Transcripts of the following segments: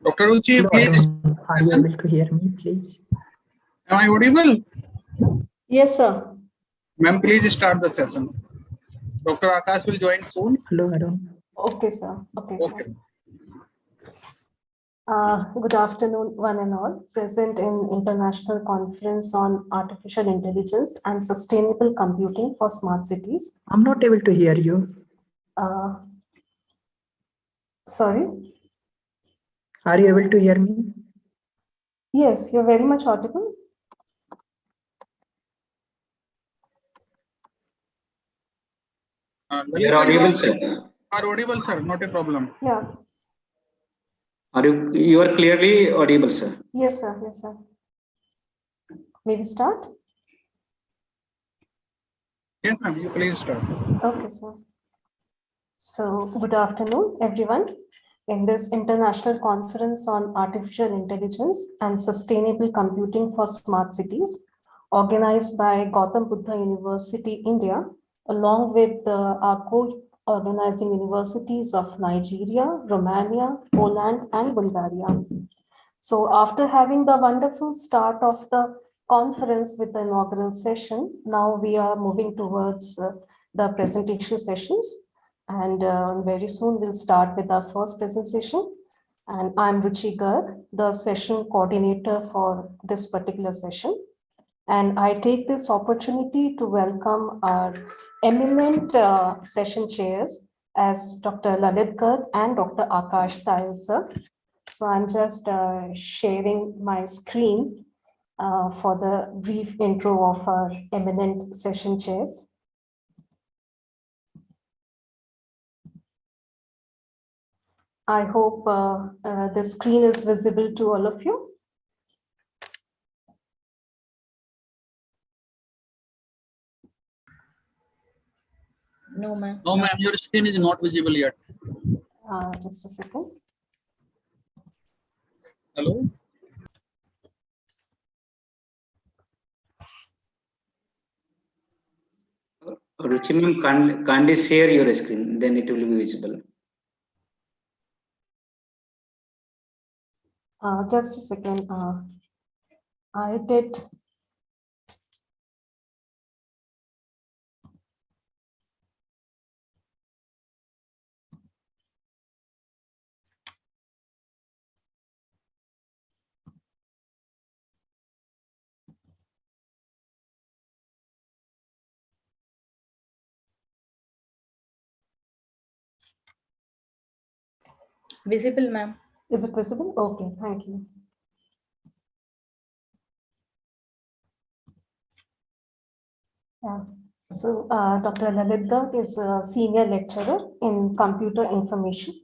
Dr. Ruchi, Hello, please. Arun. Are you able to hear me, please? Am I audible? Yes, sir. Ma'am, please start the session. Dr. Akash will join soon. Hello, Arun. Okay, sir. Okay, Okay. sir. Good afternoon, one and all. Present in International Conference on Artificial Intelligence and Sustainable Computing for Smart Cities. I'm not able to hear you. Sorry? Are you able to hear me? Yes, you're very much audible. You're audible, sir. Are audible, sir. Not a problem. Yeah. You are clearly audible, sir. Yes, sir. Yes, sir. Maybe start? Yes, ma'am. You please start. Okay, sir. So, good afternoon, everyone. In this International Conference on Artificial Intelligence and Sustainable Computing for Smart Cities, organized by Gautam Buddha University, India, along with our co-organizing universities of Nigeria, Romania, Poland, and Bulgaria. So after having the wonderful start of the conference with the inaugural session, now we are moving towards the presentation sessions. And very soon we'll start with our first presentation. And I'm Ruchi Garg, the session coordinator for this particular session. And I take this opportunity to welcome our eminent session chairs as Dr. Lalit Garg and Dr. Akash Tayal, sir. So I'm just sharing my screen for the brief intro of our eminent session chairs. I hope the screen is visible to all of you. No, ma'am. No, ma'am. Your screen is not visible yet. Just a second. Hello. Ruchi ma'am, kindly share your screen, then it will be visible. Just a second. I did. Visible, ma'am. Is it visible? Okay, thank you. Yeah. So Dr. Lalit Garg is a senior lecturer in computer information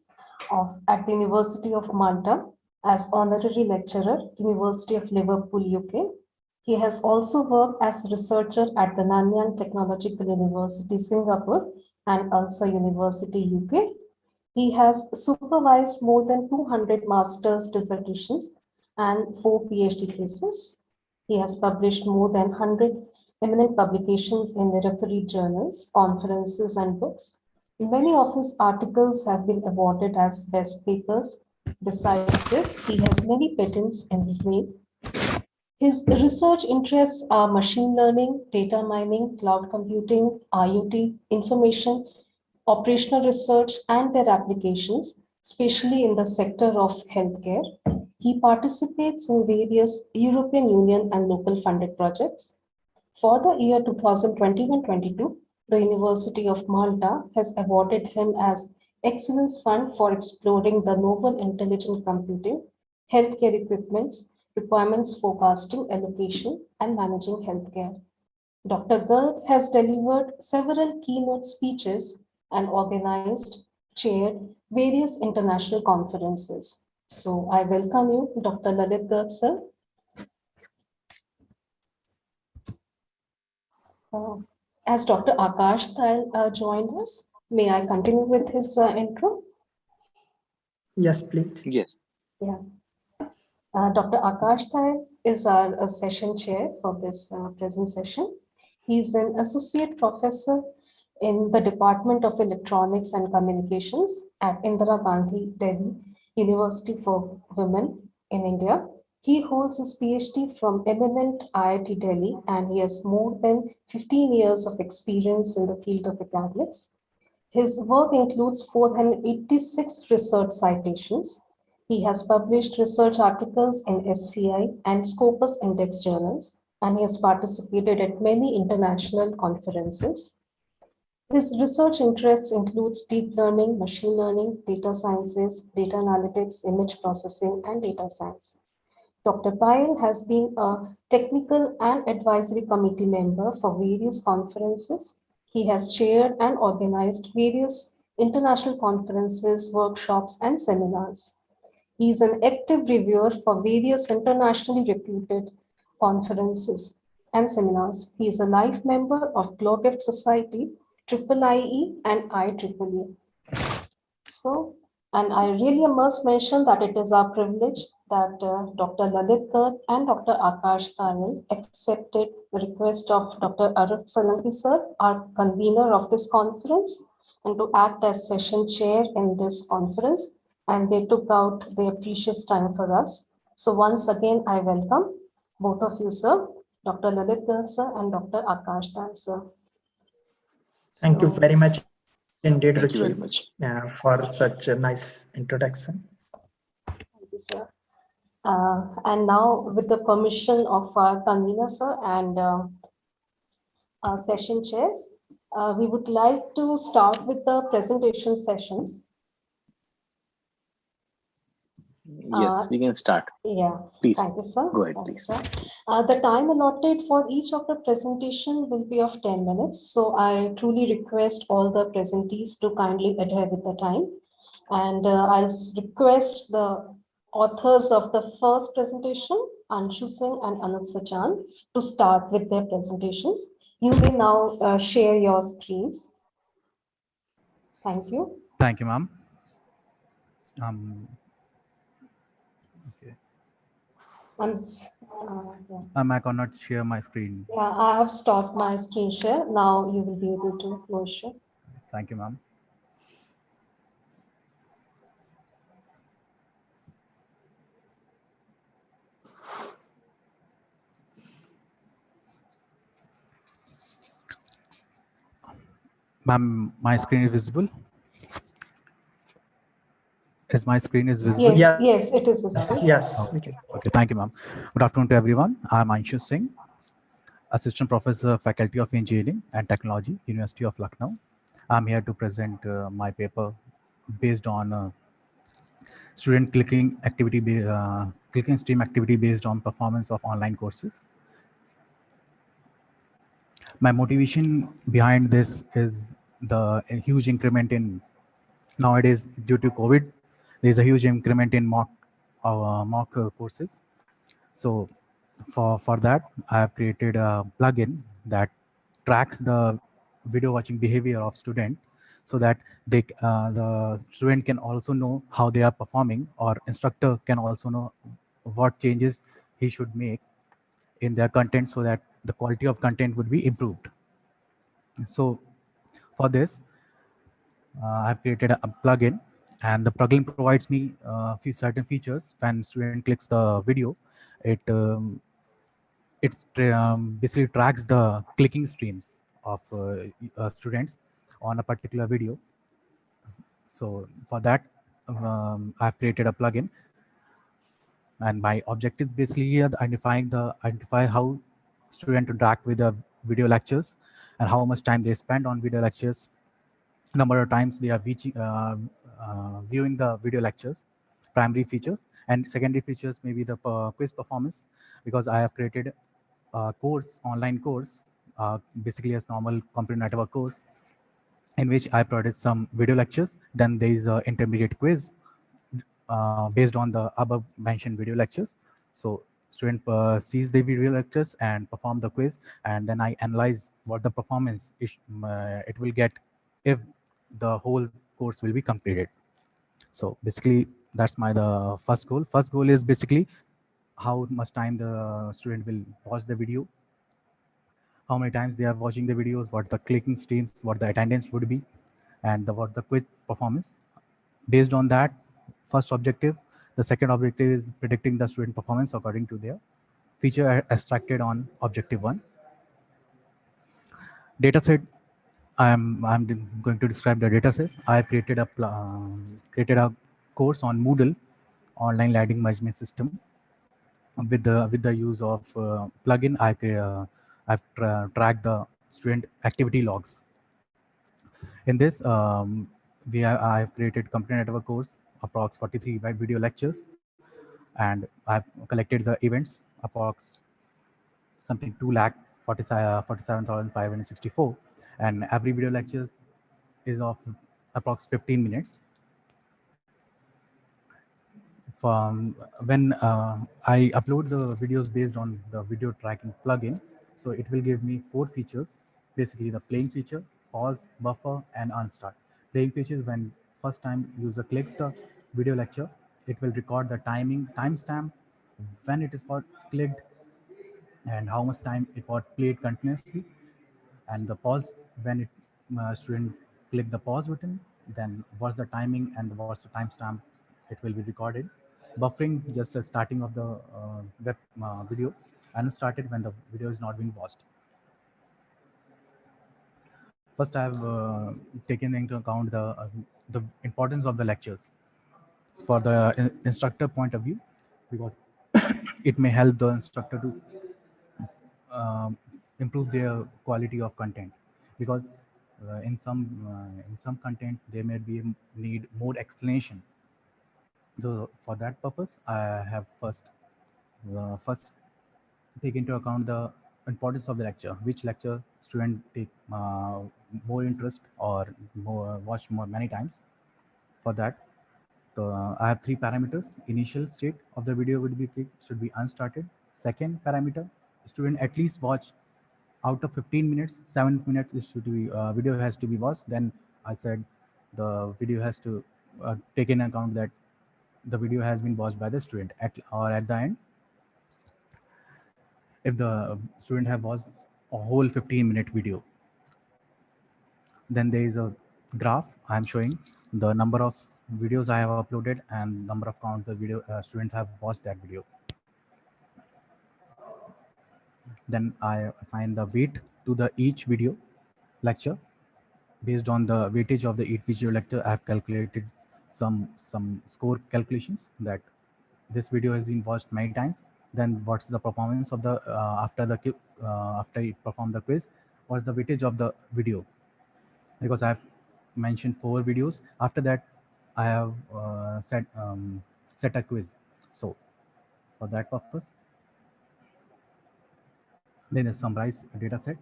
at the University of Malta as honorary lecturer, University of Liverpool, UK. He has also worked as researcher at the Nanyang Technological University, Singapore, and also University, UK. He has supervised more than 200 master's dissertations and 4 PhD theses. He has published more than 100 eminent publications in the refereed journals, conferences, and books. Many of his articles have been awarded as best papers. Besides this, he has many patents in his name. His research interests are machine learning, data mining, cloud computing, IoT, information, operational research, and their applications, especially in the sector of healthcare. He participates in various European Union and local funded projects. For the year 2021-22, the University of Malta has awarded him as Excellence Fund for exploring the novel intelligent computing, healthcare equipments, requirements forecasting, allocation, and managing healthcare. Dr. Garg has delivered several keynote speeches and organized, chaired various international conferences. So I welcome you, Dr. Lalit Garg, sir. As Dr. Akash Tayal joined us, may I continue with his intro? Yes, please. Yes. Yeah. Dr. Akash Tayal is our session chair for this present session. He's an associate professor in the Department of Electronics and Communications at Indira Gandhi, Delhi University for Women in India. He holds his PhD from eminent IIT Delhi, and he has more than 15 years of experience in the field of academics. His work includes 486 research citations. He has published research articles in SCI and Scopus Index journals, and he has participated at many international conferences. His research interests includes deep learning, machine learning, data sciences, data analytics, image processing, and data science. Dr. Payal has been a technical and advisory committee member for various conferences. He has chaired and organized various international conferences, workshops, and seminars. He is an active reviewer for various internationally reputed conferences and seminars. He is a life member of GLOGIFT Society, IIIE, and IEEE. So, and I really must mention that it is our privilege that Dr. Lalit Garg and Dr. Akash Tayal accepted the request of Dr. Arup Salanki sir, our convener of this conference, and to act as session chair in this conference. And they took out their precious time for us. So once again, I welcome both of you, sir, Dr. Lalit Garg sir and Dr. Akash Tayal sir. Thank you So- very much indeed, Thank you very Ruchi, much. for such a nice introduction. Thank you, sir. And now, with the permission of our convener, sir, and our session chairs, we would like to start with the presentation sessions. Yes, we can start. Yeah, Please thank you, sir. go ahead, Thank you, please. sir. The time allotted for each of the presentation will be of 10 minutes. So I truly request all the presentees to kindly adhere with the time. And I'll request the authors of the first presentation, Anshu Singh and Anuj Sachan, to start with their presentations. You may now share your screens. Thank you. Thank you, ma'am. Okay. I cannot share my screen. Yeah, I have stopped my screen share. Now you will be able to close share. Thank you, ma'am. Ma'am, my screen is visible. Is my screen is visible? Yes, yes, it is Yes, visible. yes, we can. Okay, thank you, ma'am. Good afternoon to everyone. I'm Anshu Singh, Assistant Professor, Faculty of Engineering and Technology, University of Lucknow. I'm here to present my paper based on student clicking stream activity based on performance of online courses. My motivation behind this is the huge increment in nowadays due to COVID. There's a huge increment in mock courses. So for that, I have created a plugin that tracks the video watching behavior of student, so that the student can also know how they are performing, or instructor can also know what changes he should make in their content, so that the quality of content would be improved. So for this, I've created a plugin, and the plugin provides me a few certain features. When student clicks the video, it basically tracks the clicking streams of students on a particular video. So for that, I've created a plugin, and my objective is basically identify how students interact with the video lectures, and how much time they spend on video lectures, number of times they are viewing the video lectures, primary features, and secondary features maybe the quiz performance, because I have created a course, online course, basically as normal computer network course, in which I provided some video lectures. Then there is an intermediate quiz based on the above mentioned video lectures. So student sees the video lectures and perform the quiz, and then I analyze what the performance it will get if the whole course will be completed. So basically that's the first goal. First goal is basically how much time the student will watch the video, how many times they are watching the videos, what the clicking streams, what the attendance would be, and what the quiz performance. Based on that, first objective. The second objective is predicting the student performance according to their feature extracted on objective 1. Dataset, I'm going to describe the dataset. I created a course on Moodle, online learning management system, with the use of plugin. I've tracked the student activity logs. In this, I have created company network course, approx 43 video lectures, and I've collected the events, approx something 2,47,564, and every video lecture is of approx 15 minutes. From when I upload the videos based on the video tracking plugin, so it will give me 4 features, basically the playing feature, pause, buffer, and unstart. Playing features, when first time user clicks the video lecture, it will record the timestamp, when it is for clicked, and how much time it was played continuously. And the pause, when it student click the pause button, then what's the timing and what's the timestamp, it will be recorded. Buffering, just a starting of the web video, and started when the video is not being watched. First, I have taken into account the importance of the lectures for the instructor point of view, because it may help the instructor to um, improve their quality of content, because in some content there may be need more explanation. So for that purpose, I have first take into account the importance of the lecture, which lecture student take more interest or more watch more many times. For that, I have 3 parameters. Initial state of the video would be should be unstarted. Second parameter, student at least watch out of 15 minutes, 7 minutes it should be video has to be watched. Then I said the video has to take in account that the video has been watched by the student at the end. If the student have watched a whole 15-minute video, then there is a graph I'm showing the number of videos I have uploaded and number of count the video students have watched that video. Then I assign the weight to the each video lecture. Based on the weightage of the each video lecture, I have calculated some score calculations, that this video has been watched many times. Then what's the performance of the after it performed the quiz, what's the weightage of the video, because I have mentioned 4 videos. After that, I have set a quiz. So for that purpose, then a summarize data set,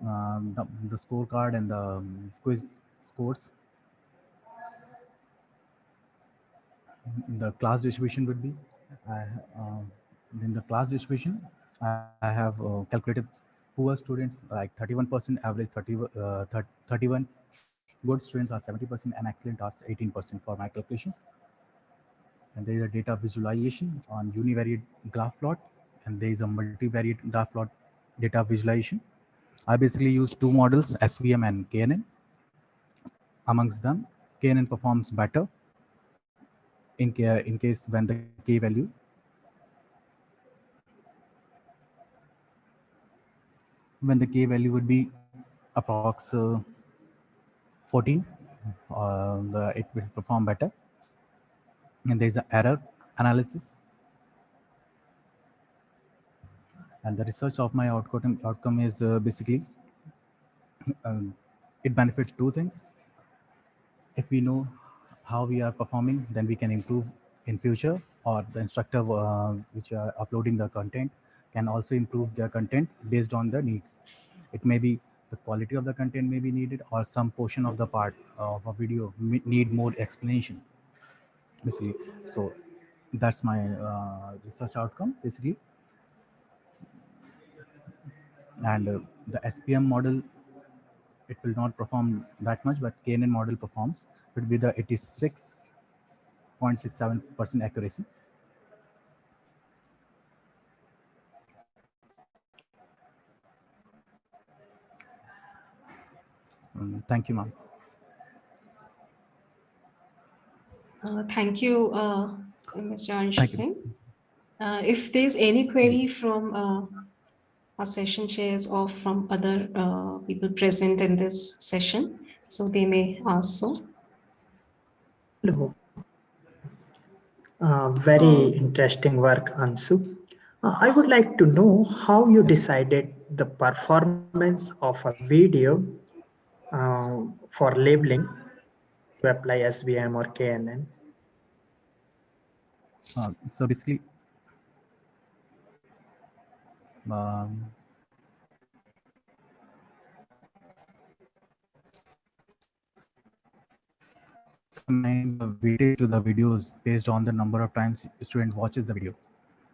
the scorecard and the quiz scores. The class distribution would be, in the class distribution, I have calculated poor students like 31%, average 31, good students are 70%, and excellent are 18% for my calculations. And there is a data visualization on univariate graph plot, and there is a multivariate graph plot data visualization. I basically use 2 models, SVM and KNN. Amongst them, KNN performs better in case when the K value would be approx 14, it will perform better. And there is an error analysis. And the research of my outcome is basically it benefits 2 things. If we know how we are performing, then we can improve in future, or the instructor which are uploading the content can also improve their content based on the needs. It may be the quality of the content may be needed, or some portion of the part of a video need more explanation, basically. So that's my research outcome, basically. And the SPM model, it will not perform that much, but KNN model performs, but with the 86.67% accuracy. Thank you, ma'am. Thank you, Mr. Anshu Thank you. Singh. If there's any query from our session chairs or from other people present in this session, so they may ask so. Hello. Very interesting work, Ansu. I would like to know how you decided the performance of a video for labeling to apply SVM or KNN. So basically, um, assigning the weightage to the videos based on the number of times student watches the video.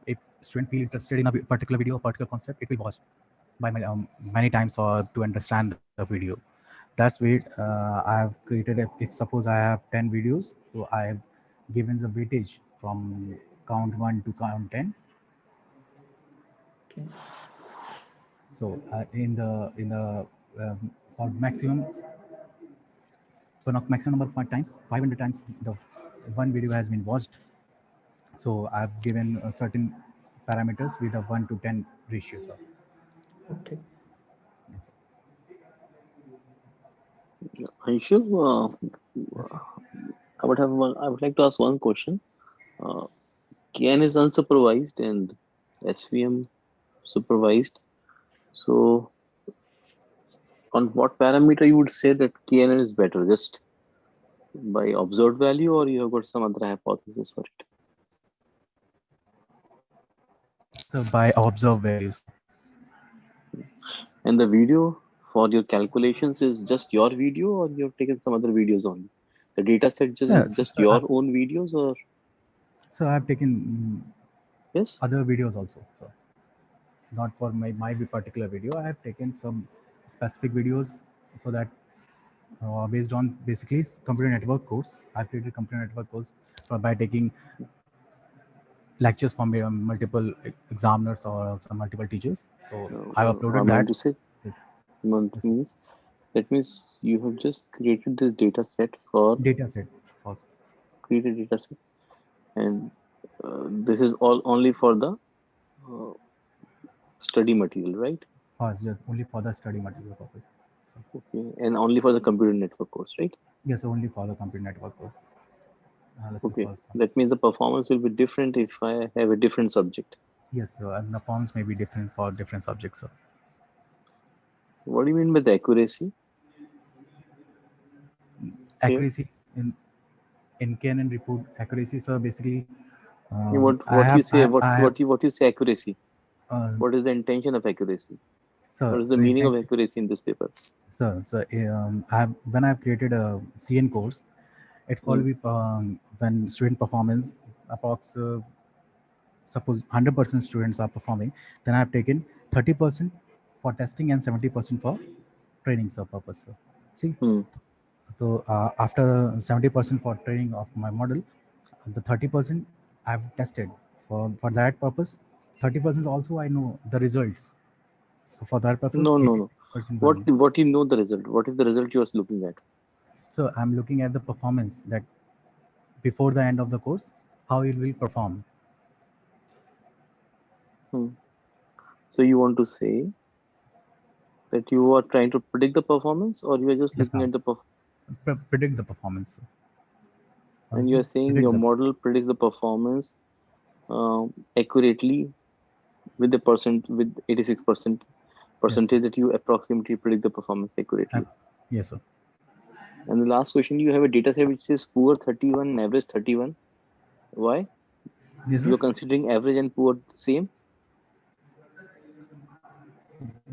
If student feel interested in a particular video or particular concept, it will watch by many times or to understand the video. That's why I have created, if suppose I have 10 videos, so I have given the weightage from count 1 to count 10. Okay. So in the for maximum, for not maximum number of 500 times the one video has been watched. So I've given certain parameters with a 1 to 10 ratio. So Okay. Anshu, I would like to ask one question. KN is unsupervised and SVM supervised. So on what parameter you would say that KNN is better? Just by observed value, or you have got some other hypothesis for it? So by observed values. And the video for your calculations is just your video, or you have taken some other videos only? The data set is just So your own videos, or? So I've taken Yes. other videos also. So not for my particular video, I have taken some specific videos so that based on basically computer network course, I've created computer network course by taking lectures from multiple examiners or also multiple teachers. So I've uploaded I that. meant to say, that means you have just created this data set for data set also. Created data set, and this is all only for the study material, right? First, just only for the study material purpose. So, Okay, and only for the computer network course, right? yes, only for the computer network course. Okay, that means the performance will be different if I have a different subject. Yes, so, and the forms may be different for different subjects. So. What do you mean by the accuracy? Accuracy in KNN report accuracy. So basically, what you say accuracy? What is the intention of accuracy? So what is the meaning of accuracy in this paper? So when I've created a CN course, it will be when student performance approx suppose 100% students are performing, then I've taken 30% for testing and 70% for training purpose. So, see, so after 70% for training of my model, the 30% I've tested for that purpose. 30% also I know the results. So for that purpose, no. What you know the result? What is the result you are looking at? So I'm looking at the performance that before the end of the course, how it will perform. So you want to say that you are trying to predict the performance, or you are just looking at the predict the performance. And you are saying your model predicts the performance accurately with the with 86% percentage that you approximately predict the performance accurately. Yes, sir. And the last question, you have a data set which says poor 31 and average 31. Why? Yes, you are considering average and poor the same?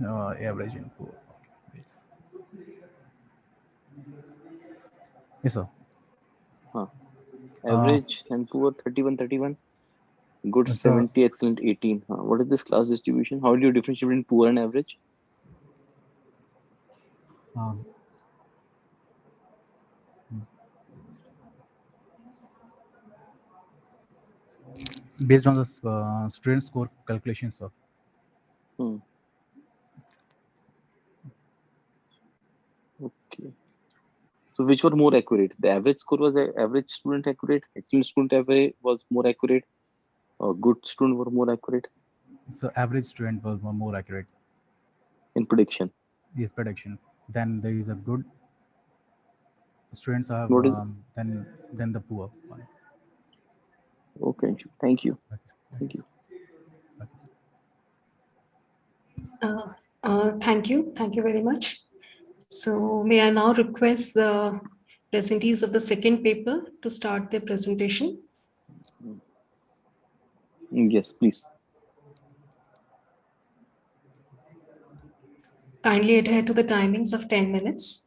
Average and poor. Okay. Yes, sir. Average and poor 31. Good 70, excellent 18. What is this class distribution? How do you differentiate between poor and average? Based on the student score calculations, sir. Okay. So which were more accurate? The average score was average student accurate, excellent student average was more accurate, good student were more accurate So average student was more accurate. in prediction. Yes, prediction. Then there is a good students have What is than the poor one. okay? Thank you. Okay. Thank you. Okay. Thank you. Thank you very much. So may I now request the presentees of the second paper to start their presentation. Yes, please. Kindly adhere to the timings of 10 minutes.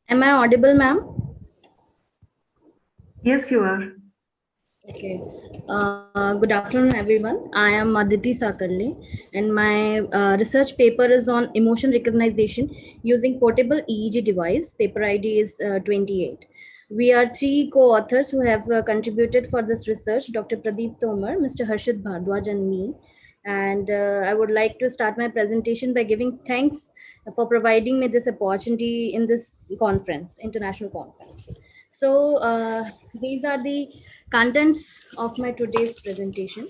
Am I audible, ma'am? Yes, you are. Okay. Good afternoon, everyone. I am Aditi Sakalli, and my research paper is on emotion recognition using portable EEG device. Paper ID is 28. We are three co-authors who have contributed for this research, Dr. Pradeep Tomar, Mr. Harshit Bhardwaj, and me. And I would like to start my presentation by giving thanks for providing me this opportunity in this conference, international conference. So these are the contents of my today's presentation.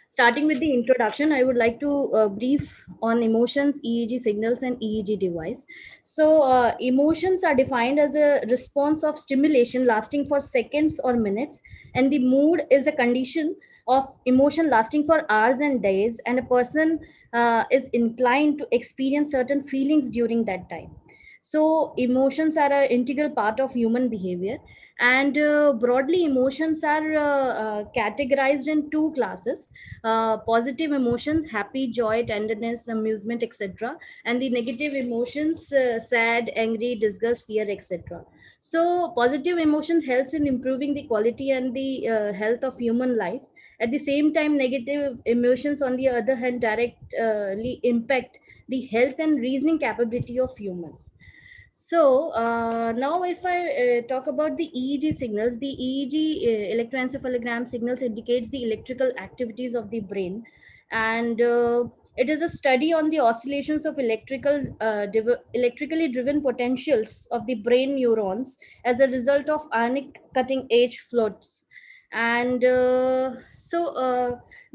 Starting with the introduction, I would like to brief on emotions, EEG signals, and EEG device. So emotions are defined as a response of stimulation lasting for seconds or minutes, and the mood is a condition of emotion lasting for hours and days, and a person is inclined to experience certain feelings during that time. So emotions are an integral part of human behavior, and broadly emotions are categorized in two classes: positive emotions, happy, joy, tenderness, amusement, etc., and the negative emotions, sad, angry, disgust, fear, etc. So positive emotions helps in improving the quality and the health of human life. At the same time, negative emotions on the other hand directly impact the health and reasoning capability of humans. So now if I talk about the EEG signals, the EEG electroencephalogram signals indicates the electrical activities of the brain, and it is a study on the oscillations of electrically driven potentials of the brain neurons as a result of ionic cutting edge floats. And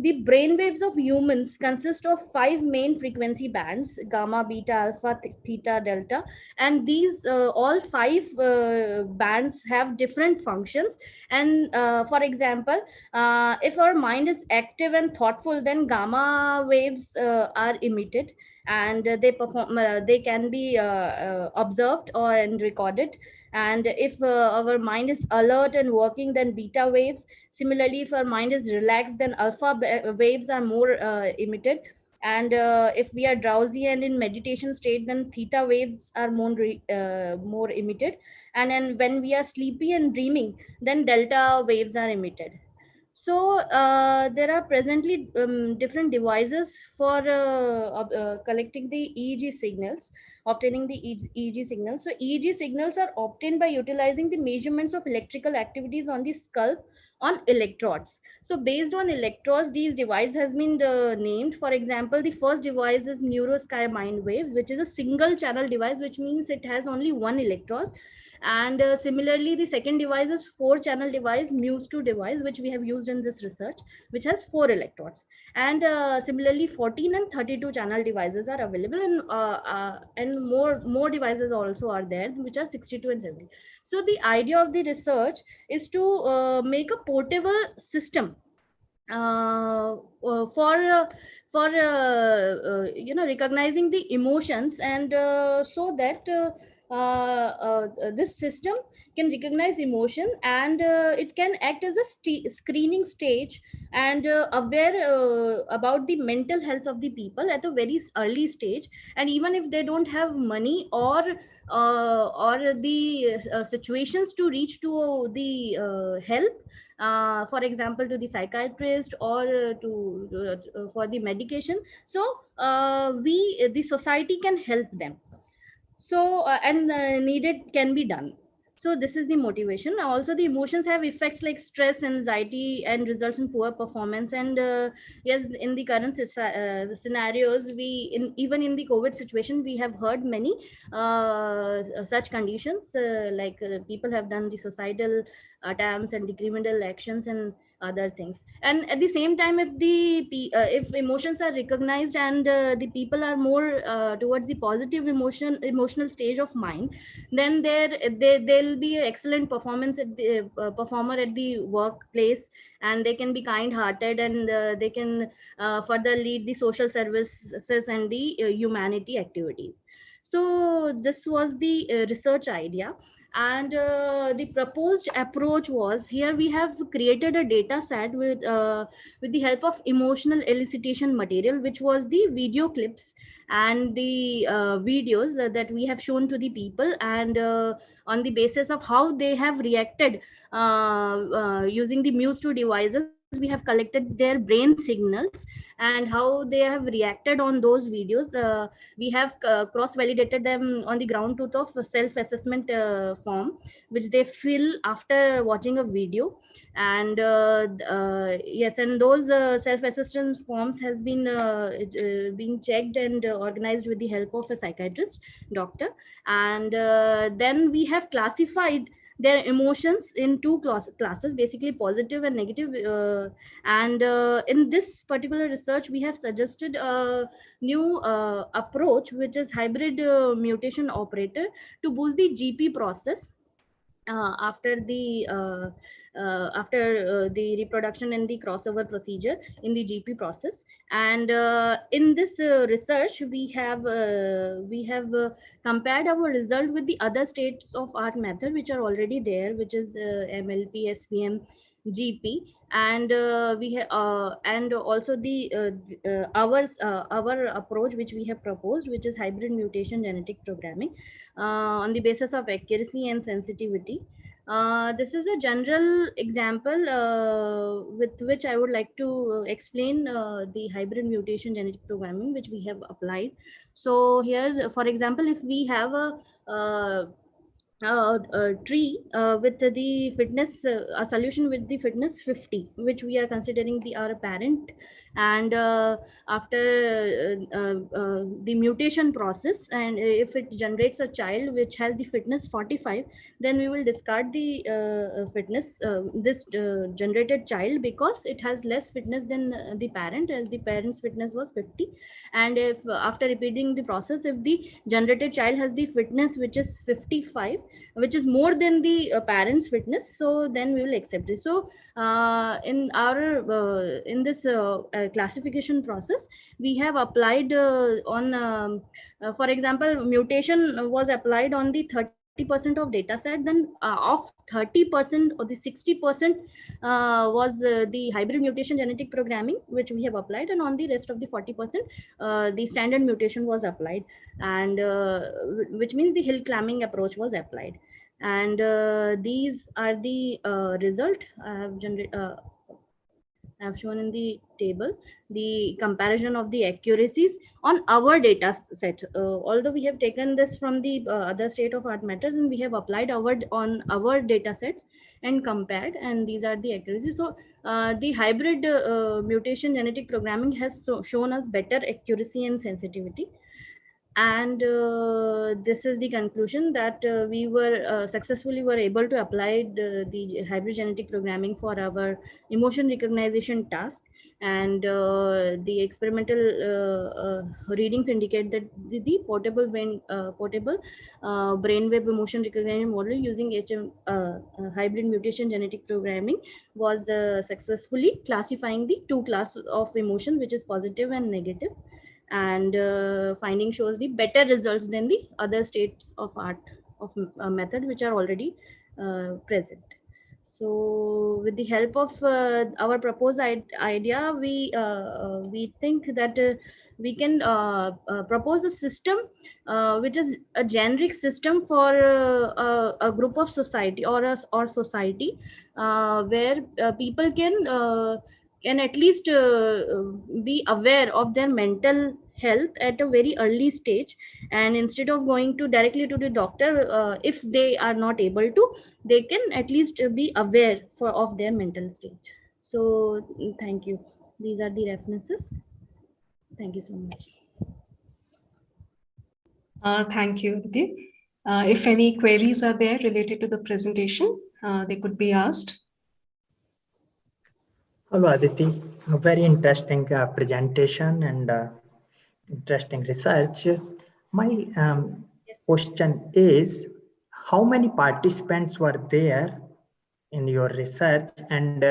the brain waves of humans consist of 5 main frequency bands: gamma, beta, alpha, theta, delta, and these all 5 bands have different functions. And for example, if our mind is active and thoughtful, then gamma waves are emitted, and they can be observed or and recorded. And if our mind is alert and working, then beta waves. Similarly, if our mind is relaxed, then alpha waves are more emitted. And if we are drowsy and in meditation state, then theta waves are more emitted. And then when we are sleepy and dreaming, then delta waves are emitted. So there are presently different devices for collecting the EEG signals, obtaining the EEG signals. So EEG signals are obtained by utilizing the measurements of electrical activities on the scalp on electrodes. So based on electrodes, these devices has been named. For example, the first device is NeuroSky Mind Wave, which is a single channel device, which means it has only one electrode. And similarly, the second device is 4 channel device, Muse2 device, which we have used in this research, which has 4 electrodes. And similarly, 14 and 32 channel devices are available, and more devices also are there, which are 62 and 70. So the idea of the research is to make a portable system uh, for recognizing the emotions, and so that this system can recognize emotion, and it can act as a screening stage, and aware about the mental health of the people at a very early stage. And even if they don't have money or or the situations to reach to the help, for example to the psychiatrist or for the medication. So the society can help them. So and needed can be done. So this is the motivation. Also the emotions have effects like stress, anxiety, and results in poor performance. And yes, in the current scenarios, we even in the COVID situation, we have heard many such conditions, people have done the suicidal attempts and the criminal actions and other things. And at the same time, if emotions are recognized and the people are more towards the positive emotional stage of mind, then there'll be an excellent performance at the performer at the workplace, and they can be kind hearted, and they can further lead the social services and the humanity activities. So this was the research idea. And the proposed approach was, here we have created a data set with the help of emotional elicitation material, which was the video clips and the videos that we have shown to the people. And on the basis of how they have reacted using the Muse2 devices, we have collected their brain signals and how they have reacted on those videos. We have cross validated them on the ground truth of self assessment form, which they fill after watching a video. And yes, and those self assessment forms has been being checked and organized with the help of a psychiatrist doctor. And then we have classified their emotions in two classes, basically positive and negative. And in this particular research, we have suggested a new approach, which is hybrid mutation operator, to boost the GP process after the reproduction and the crossover procedure in the GP process. And in this research, we have compared our result with the other states of art method which are already there, which is MLP, SVM, GP. And and also our approach which we have proposed, which is hybrid mutation genetic programming, on the basis of accuracy and sensitivity. This is a general example with which I would like to explain the hybrid mutation genetic programming which we have applied. So here, for example, if we have a tree with the fitness, a solution with the fitness 50, which we are considering our parent. And after the mutation process, and if it generates a child which has the fitness 45, then we will discard the fitness this generated child, because it has less fitness than the parent, as the parent's fitness was 50. And if after repeating the process, if the generated child has the fitness which is 55, which is more than the parent's fitness, so then we will accept this. So in this classification process, we have applied on for example, mutation was applied on the 30% of data set. Then of 30% or the 60% was the hybrid mutation genetic programming which we have applied, and on the rest of the 40% the standard mutation was applied. And which means the hill climbing approach was applied. And these are the result I have shown in the table, the comparison of the accuracies on our data set. Although we have taken this from the other state of art matters, and we have applied on our data sets and compared, and these are the accuracies. So the hybrid mutation genetic programming has shown us better accuracy and sensitivity. And this is the conclusion, that we were successfully were able to apply the hybrid genetic programming for our emotion recognition task. And the experimental readings indicate that the portable brainwave emotion recognition model using hybrid mutation genetic programming was successfully classifying the two classes of emotion, which is positive and negative. And finding shows the better results than the other states of art of method which are already present. So with the help of our proposed idea, we think that we can propose a system which is a generic system for a group of society or society where people can at least be aware of their mental health at a very early stage, and instead of going to directly to the doctor, if they are not able to, they can at least be aware of their mental state. So thank you. These are the references. Thank you so much. Thank you, Aditi. If any queries are there related to the presentation, they could be asked. Hello, Aditi. A very interesting presentation and interesting research. My question is, how many participants were there in your research, and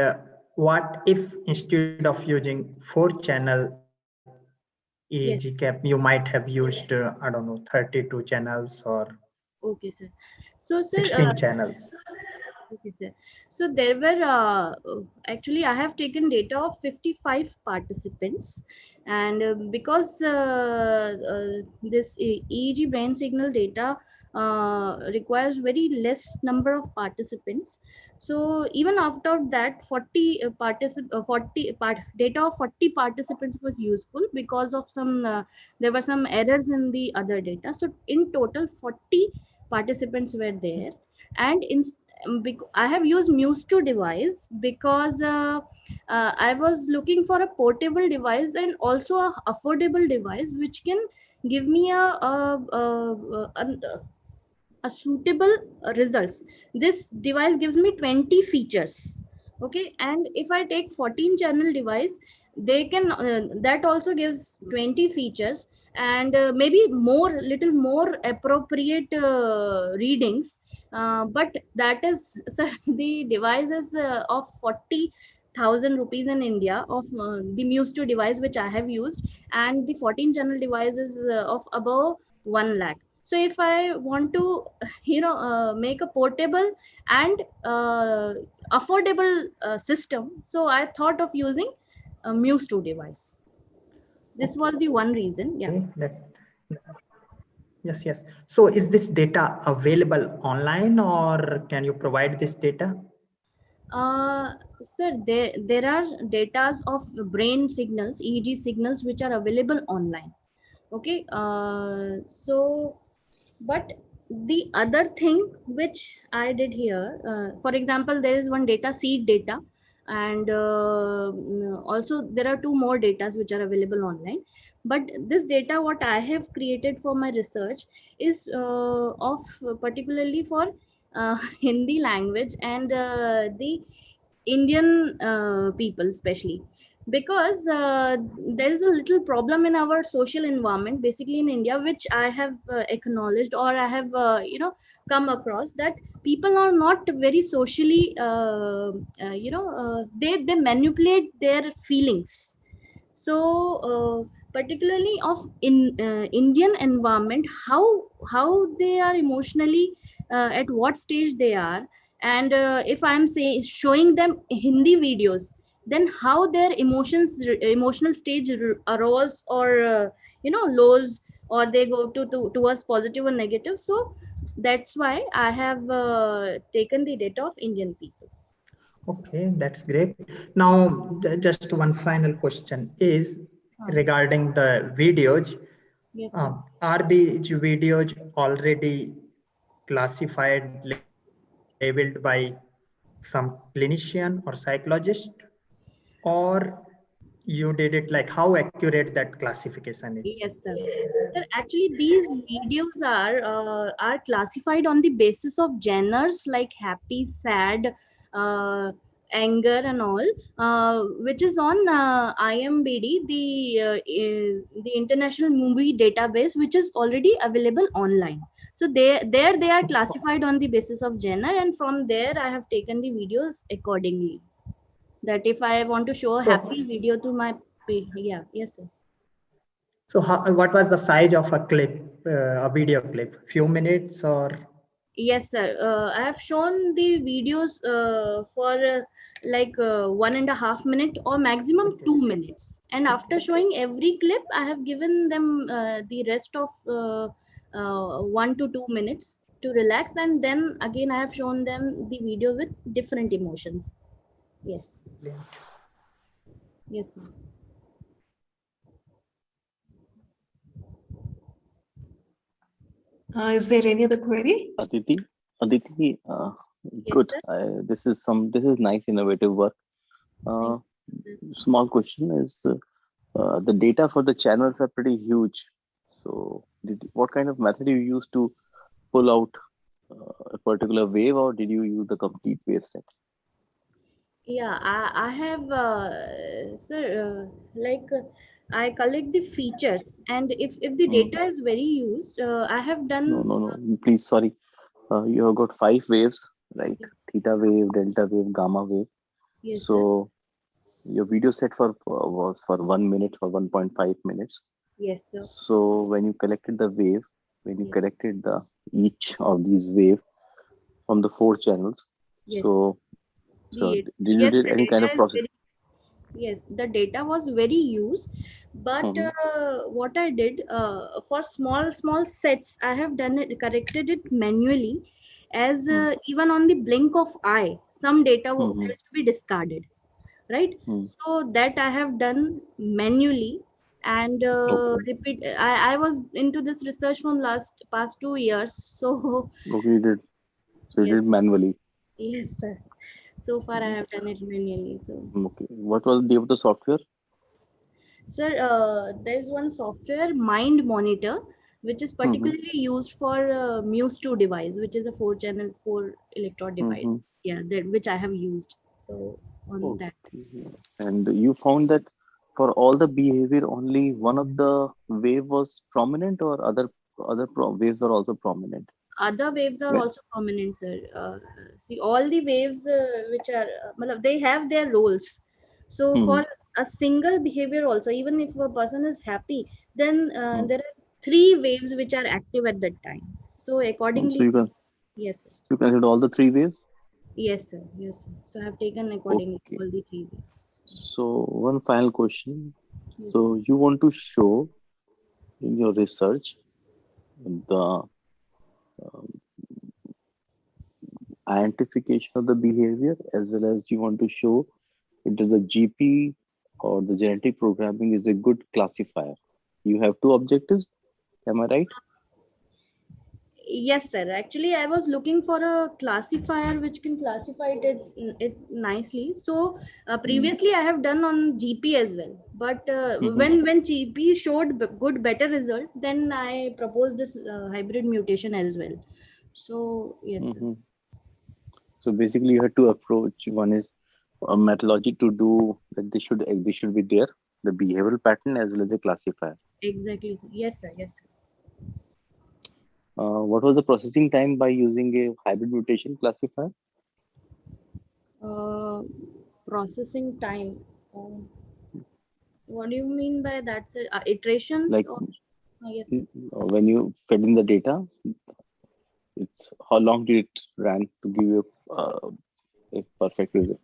what if instead of using 4-channel EEG Yes. cap, you might have used, I don't know, 32 channels or Okay, sir. So, sir, 16 channels? okay, sir. So there were actually I have taken data of 55 participants, and because this EEG brain signal data requires very less number of participants. So even after that, 40 data of 40 participants was useful because of some there were some errors in the other data. So in total, 40 participants were there, and I have used Muse2 device because I was looking for a portable device and also a affordable device which can give me a suitable results. This device gives me 20 features. Okay, and if I take 14 channel device, they can that also gives 20 features, and maybe little more appropriate readings, but that is so the device is of 40,000 rupees in India, of the Muse2 device which I have used, and the 14 channel device is of above 1 lakh. So if I want to make a portable and affordable system, so I thought of using a Muse2 device. This was the one reason. Yeah. Yes, yes. So is this data available online, or can you provide this data? Sir, there are datas of brain signals, EEG signals, which are available online. Okay. So but the other thing which I did here, for example, there is one data, seed data, and also there are two more datas which are available online. But this data what I have created for my research is of particularly for Hindi language and the Indian people especially, because there is a little problem in our social environment, basically in India, which I have acknowledged, or I have come across, that people are not very socially they manipulate their feelings. So particularly of Indian environment, how they are emotionally, at what stage they are, and if I'm showing them Hindi videos, then how their emotional stage arose, or lows, or they go towards positive or negative. So that's why I have taken the data of Indian people. Okay, that's great. Now, just one final question is regarding the videos. Yes, sir. Are these videos already classified, labeled by some clinician or psychologist, or you did it like how accurate that classification is? Yes, sir. Sir, actually, these videos are classified on the basis of genres like happy, sad, anger, and all, which is on IMBD, the international movie database, which is already available online. So they are classified on the basis of genre, and from there I have taken the videos accordingly. That if I want to show a So, happy video to my yeah, yes, sir. so what was the size of a clip, a video clip? Few minutes or? Yes, sir. I have shown the videos for like 1.5 minute or maximum 2 minutes. And after showing every clip, I have given them the rest of 1 to 2 minutes to relax. And then again, I have shown them the video with different emotions. Yes. Yes, sir. Is there any other query? Aditi, Yes, good. sir. This is nice, innovative work. Thank you, sir. Small question is, the data for the channels are pretty huge. So, what kind of method you use to pull out a particular wave, or did you use the complete wave set? Yeah, I have, sir, I collect the features, and if the Hmm. data is very used, I have No, done. no, no. Please, sorry. You have got 5 waves, right? Theta wave, delta wave, gamma wave. Yes, sir. So your video set was for 1 minute or 1.5 minutes. Yes, sir. So when you collected the wave, when you Yes. collected the each of these wave from the 4 channels, Yes. so The did you yes, did the any kind data of is process? very. Yes, the data was very used, but Mhm, what I did for small sets, I have done it, corrected it manually, as mhm, even on the blink of eye, some data mhm, has to be discarded, right? mhm. So that I have done manually, and Okay, repeat. I was into this research from past 2 years, so okay, you did. So you yes, did manually. yes, sir. So far I have done it manually. So. Okay. What was the name of the software? Sir, there's one software, Mind Monitor, which is Mm-hmm. particularly used for Muse 2 device, which is a 4 channel, 4 electrode device. Mm-hmm. Yeah, that which I have used. So on that. Okay. And you found that for all the behavior, only one of the wave was prominent, or waves were also prominent? Other waves are Well, also prominent, sir. See, all the waves which are, they have their roles. So hmm. for a single behavior also, even if a person is happy, then Hmm. there are three waves which are active at that time. So So accordingly, yes, sir. you consider all the 3 waves. Yes, sir. Yes, sir. So I have taken accordingly Okay. all the three waves. So one final question. Yes, sir. So you want to show in your research the identification of the behavior, as well as you want to show whether the GP or the genetic programming is a good classifier. You have two objectives. Am I right? Yes, sir. Actually, I was looking for a classifier which can classify it nicely. So Mm-hmm. previously, I have done on GP as well. But when GP showed good better result, then I proposed this hybrid mutation as well. So yes, sir. Mm-hmm. So basically, you have to approach. One is a methodology to do that. They should be there. The behavioral pattern as well as a classifier. Exactly, sir. Yes, sir. Yes, sir. What was the processing time by using a hybrid mutation classifier? Uh, processing time. Um, what do you mean by that, sir? Iterations Like or yes, sir. when you fed in the data, it's how long did it ran to give you a perfect result?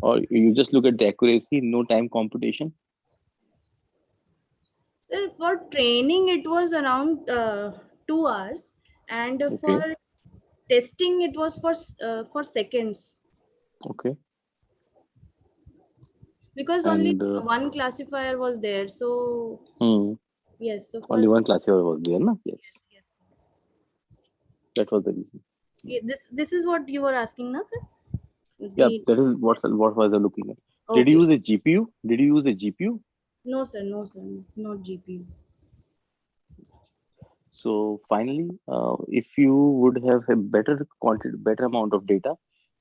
Or you just look at the accuracy, no time computation? Sir, for training it was around 2 hours, and for Okay, testing it was for seconds, okay. because only And one classifier was there. So hmm, yes, so for only one classifier was there, no? Yes, yes, yes. that was the reason. This is what you were asking, na, sir? Yeah, The that is what was I looking at. Did okay. you use a GPU? Did you use a GPU? No, sir. No, sir. Not GPU. So finally, if you would have a better quantity, better amount of data,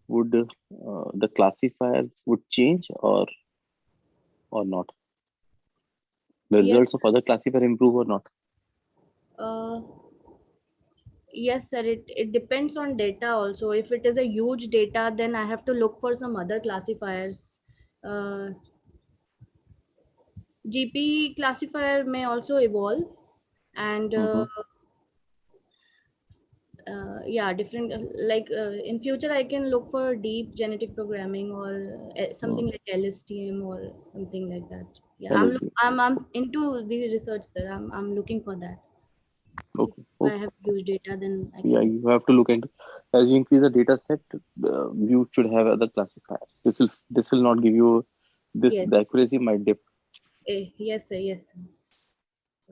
would the classifier would change or not? The Yes. results of other classifier improve or not? Uh, yes, sir. It depends on data also. If it is a huge data, then I have to look for some other classifiers. Uh, GP classifier may also evolve, and Mm-hmm. yeah, different, in future I can look for deep genetic programming or something like LSTM or something like that. Yeah, LSD. I'm into the research, sir. I'm looking for that. If Okay. I Okay. have huge data, then I Yeah, can. you have to look into, as you increase the data set, you should have other classifiers. This will not give you this. Yes. The accuracy might dip. Yes, sir. Yes, sir.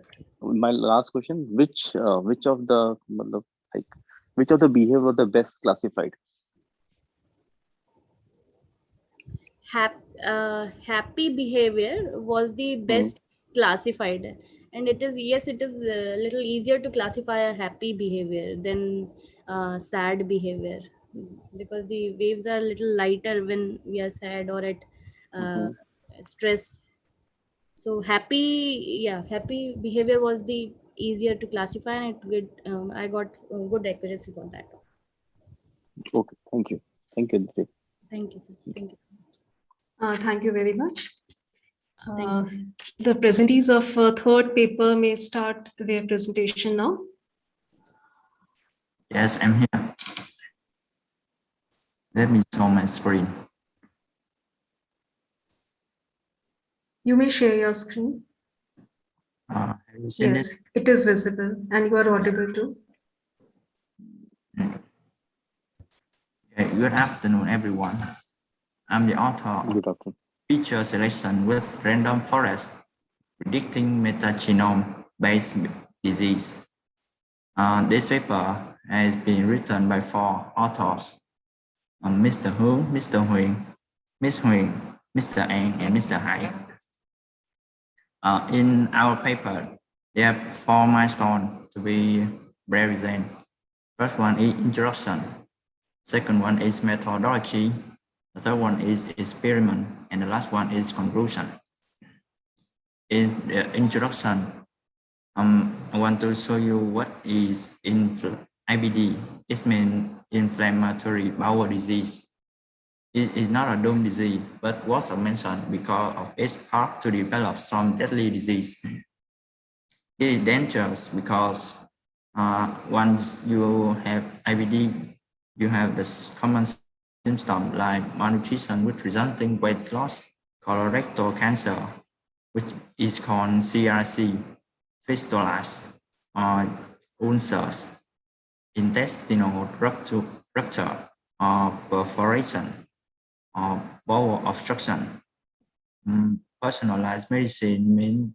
Okay. My last question: which of the matlab, like which of the behavior were the best classified? Happy behavior was the Hmm. best classified, and it is, yes, it is a little easier to classify a happy behavior than sad behavior, because the waves are a little lighter when we are sad or at uh, Hmm. stress. So happy, yeah, happy behavior was the easier to classify, and I got good accuracy for that. Okay. Thank you. Thank you, Aditi. Thank you, sir. Thank you. Thank you very much. Thank you. The presentees of third paper may start their presentation now. Yes, I'm here. Let me show my screen. You may share your screen. Have you seen it? Yes, it is visible and you are audible too. Okay, good afternoon, everyone. I'm the author of Good afternoon. Feature Selection with Random Forest, Predicting Metagenome-Based Disease. This paper has been written by 4 authors, Mr. Hu, Mr. Huyen, Ms. Huyen, Mr. An, and Mr. Hai. In our paper, there are 4 milestones to be represented. First one is introduction. Second one is methodology. The third one is experiment. And the last one is conclusion. In the introduction, I want to show you what is IBD. It means inflammatory bowel disease. It is not a doomed disease, but was mentioned because of its path to develop some deadly disease. It is dangerous because once you have IBD, you have the common symptoms like malnutrition with resulting weight loss, colorectal cancer, which is called CRC, fistulas, ulcers, intestinal rupture, perforation, or bowel obstruction. Personalized medicine means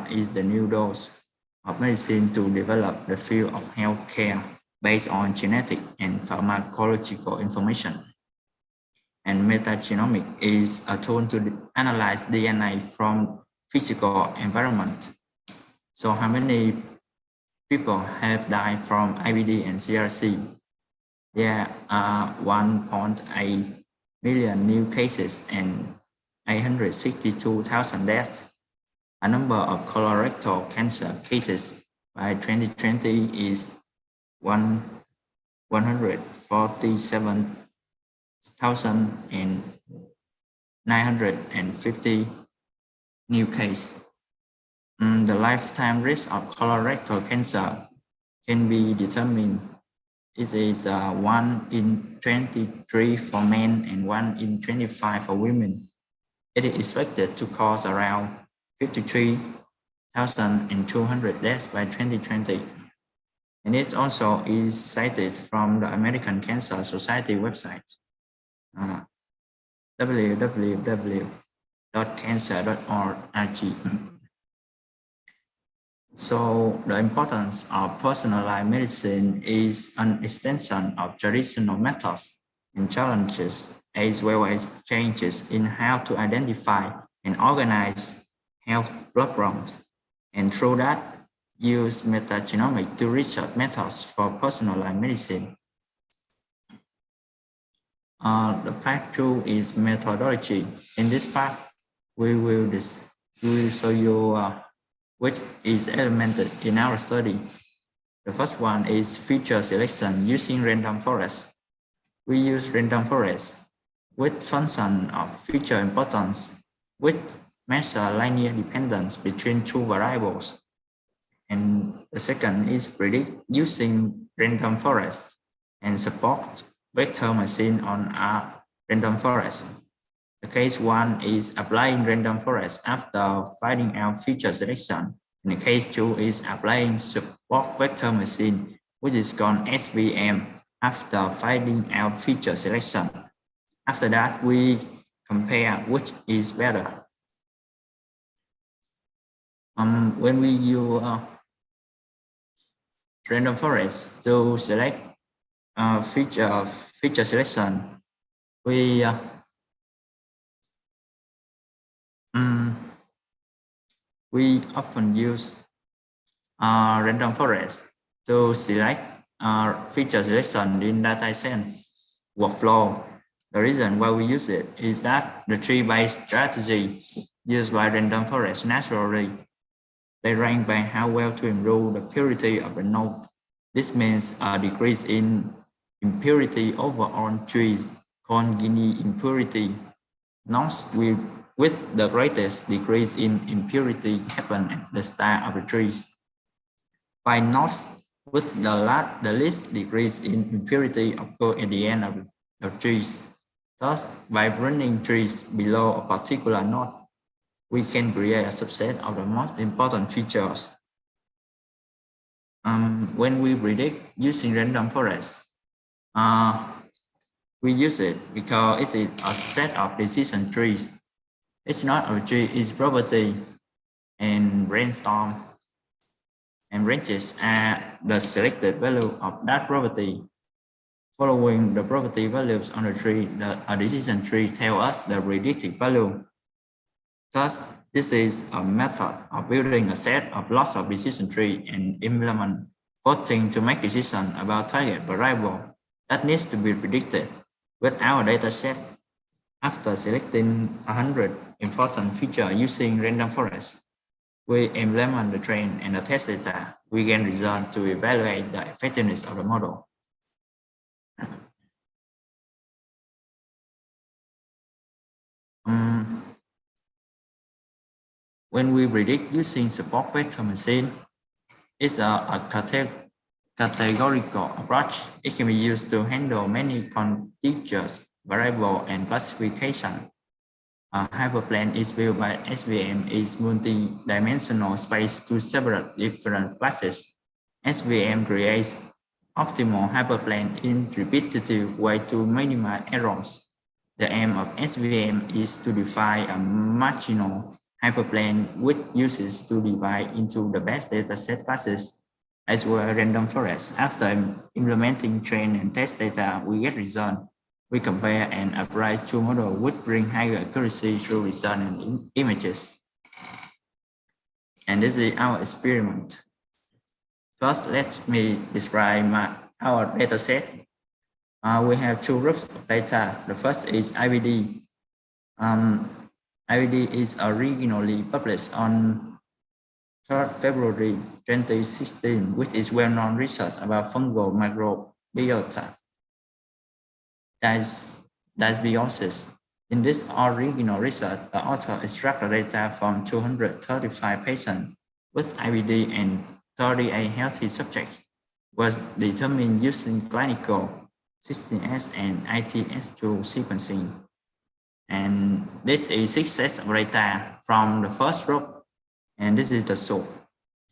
is the new dose of medicine to develop the field of healthcare based on genetic and pharmacological information. And metagenomic is a tool to analyze DNA from physical environment. So how many people have died from IBD and CRC? There are 1.8 million new cases and 862,000 deaths. A number of colorectal cancer cases by 2020 is 147,950 new cases. The lifetime risk of colorectal cancer can be determined. It is 1 in 23 for men and 1 in 25 for women. It is expected to cause around 53,200 deaths by 2020. And it also is cited from the American Cancer Society website, www.cancer.org. So the importance of personalized medicine is an extension of traditional methods and challenges, as well as changes in how to identify and organize health problems, and through that, use metagenomics to research methods for personalized medicine. The part 2 is methodology. In this part, we will show you which is implemented in our study. The first one is feature selection using random forest. We use random forest with function of feature importance, which measure linear dependence between 2 variables. And the second is predict using random forest and support vector machine on a random forest. The case one is applying random forest after finding out feature selection. And the case two is applying support vector machine, which is called SVM, after finding out feature selection. After that, we compare which is better. When we use random forest to select feature selection, we often use random forest to select feature selection in data science workflow. The reason why we use it is that the tree-based strategy used by random forest naturally, they rank by how well to improve the purity of the node. This means a decrease in impurity overall trees called Gini impurity. Nodes with the greatest decrease in impurity happen at the start of the trees. By nodes with the least decrease in impurity occur at the end of the trees. Thus, by running trees below a particular node, we can create a subset of the most important features. When we predict using random forest, we use it because it is a set of decision trees. Each node of a tree is property and brainstorm and branches are the selected value of that property. Following the property values on the tree, a decision tree tells us the predicted value. Thus, this is a method of building a set of lots of decision tree and implement voting to make decisions about target variable that needs to be predicted with our data set. After selecting 100 important features using random forest, we implement the train and the test data. We gain results to evaluate the effectiveness of the model. When we predict using support vector machine, it's a categorical approach. It can be used to handle many contiguous variables and classification. A hyperplane is built by SVM is multi-dimensional space to several different classes. SVM creates optimal hyperplane in repetitive way to minimize errors. The aim of SVM is to define a marginal hyperplane which uses to divide into the best dataset classes as well as random forest. After implementing train and test data, we get result. We compare and apply two models which bring higher accuracy through result and images. And this is our experiment. First, let me describe our data set. We have two groups of data. The first is IVD. IVD is originally published on 3rd February 2016, which is well-known research about fungal microbiota dysbiosis. In this original research, the author extracted data from 235 patients with IVD and 38 healthy subjects was determined using clinical 16S and AIS2C2 sequencing. And this is 6 sets of data from the first group, and this is the source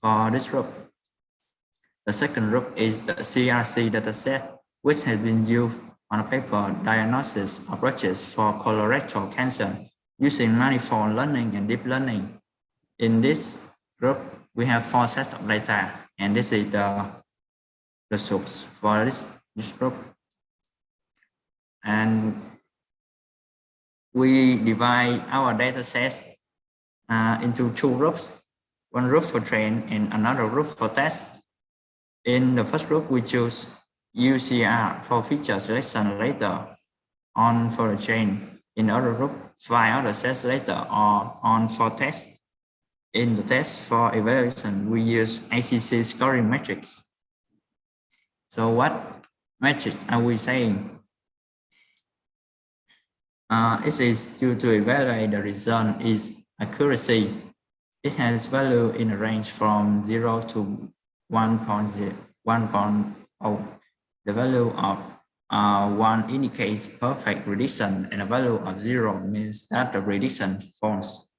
for this group. The second group is the CRC dataset, which has been used on a paper diagnosis approaches for colorectal cancer using manifold learning and deep learning. In this group, we have 4 sets of data, and this is the source for this group. And we divide our data sets into 2 groups, one group for train and another group for test. In the first group, we choose UCR for feature selection later on for the train. In the other group, 5 other sets later or on for test. In the test for evaluation, we use ACC scoring matrix. So what matrix are we saying? It is used to evaluate the result is accuracy. it has value in a range from 0 to 1.0. The value of 1 indicates perfect prediction, and the value of 0 means that the prediction falls.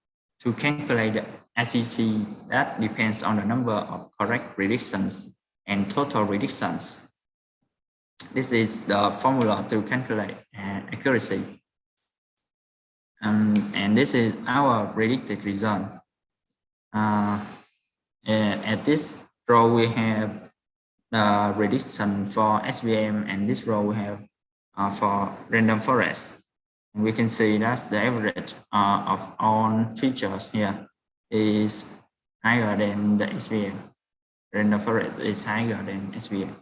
To calculate the SEC, that depends on the number of correct predictions and total predictions. This is the formula to calculate accuracy. And this is our predicted result. At this row, we have the prediction for SVM, and this row we have for random forest. And we can see that the average of all features here is higher than the SVM. Random forest is higher than SVM.